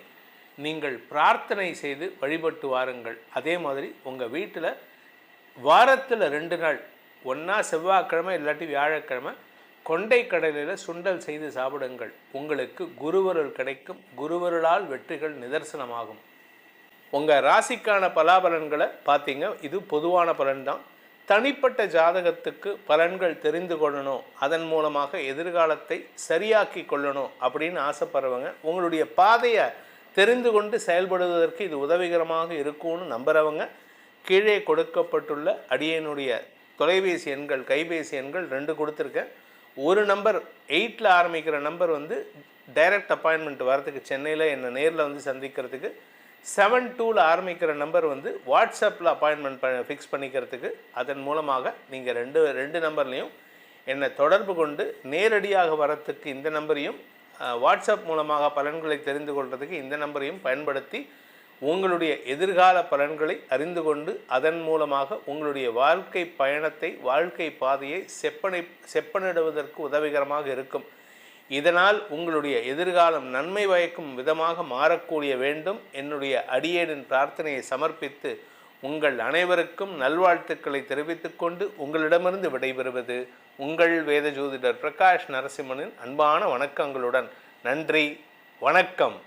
நீங்கள் பிரார்த்தனை செய்து வழிபட்டு வாருங்கள். அதே மாதிரி உங்கள் வீட்டில் வாரத்தில் 2 நாள், ஒன்றா செவ்வாய்க்கிழமை இல்லாட்டி வியாழக்கிழமை கொண்டை கடலையில் சுண்டல் செய்து சாப்பிடுங்கள். உங்களுக்கு குருவருள் கிடைக்கும். குருவருளால் வெற்றிகள் நிதர்சனமாகும். உங்கள் ராசிக்கான பலாபலன்களை பார்த்தீங்க, இது பொதுவான பலன்தான். தனிப்பட்ட ஜாதகத்துக்கு பலன்கள் தெரிந்து கொள்ளணும், அதன் மூலமாக எதிர்காலத்தை சரியாக்கி கொள்ளணும் அப்படின்னு ஆசைப்படுறவங்க உங்களுடைய பாதையை தெரிந்து கொண்டு செயல்படுவதற்கு இது உதவிகரமாக இருக்கும்னு நம்புகிறவங்க கீழே கொடுக்கப்பட்டுள்ள அடியனுடைய தொலைபேசி எண்கள், கைபேசி எண்கள் 2 கொடுத்துருக்கேன். ஒரு நம்பர் 8ல் ஆரம்பிக்கிற நம்பர் டைரக்ட் அப்பாயின்மெண்ட் வரதுக்கு, சென்னையில் என்னை நேரில் சந்திக்கிறதுக்கு. 72ல் ஆரம்பிக்கிற நம்பர் வாட்ஸ்அப்பில் அப்பாயின்மெண்ட் ஃபிக்ஸ் பண்ணிக்கிறதுக்கு. அதன் மூலமாக நீங்கள் ரெண்டு நம்பர்லேயும் என்னை தொடர்பு கொண்டு நேரடியாக வரத்துக்கு இந்த நம்பரையும், வாட்ஸ்அப் மூலமாக பலன்களை தெரிந்து கொள்வதற்கு இந்த நம்பரையும் பயன்படுத்தி உங்களுடைய எதிர்கால பலன்களை அறிந்து கொண்டு அதன் மூலமாக உங்களுடைய வாழ்க்கை பயணத்தை, வாழ்க்கை பாதையை செப்பனிடுவதற்கு உதவிகரமாக இருக்கும். இதனால் உங்களுடைய எதிர்காலம் நன்மை பயக்கும் விதமாக மாறக்கூடிய வேண்டும். என்னுடைய அடியேனின் பிரார்த்தனையை சமர்ப்பித்து உங்கள் அனைவருக்கும் நல்வாழ்த்துக்களை தெரிவித்துக் கொண்டு உங்களிடமிருந்து விடைபெறுவது உங்கள் வேத ஜோதிடர் பிரகாஷ் நரசிம்மனின் அன்பான வணக்கங்களுடன். நன்றி, வணக்கம்.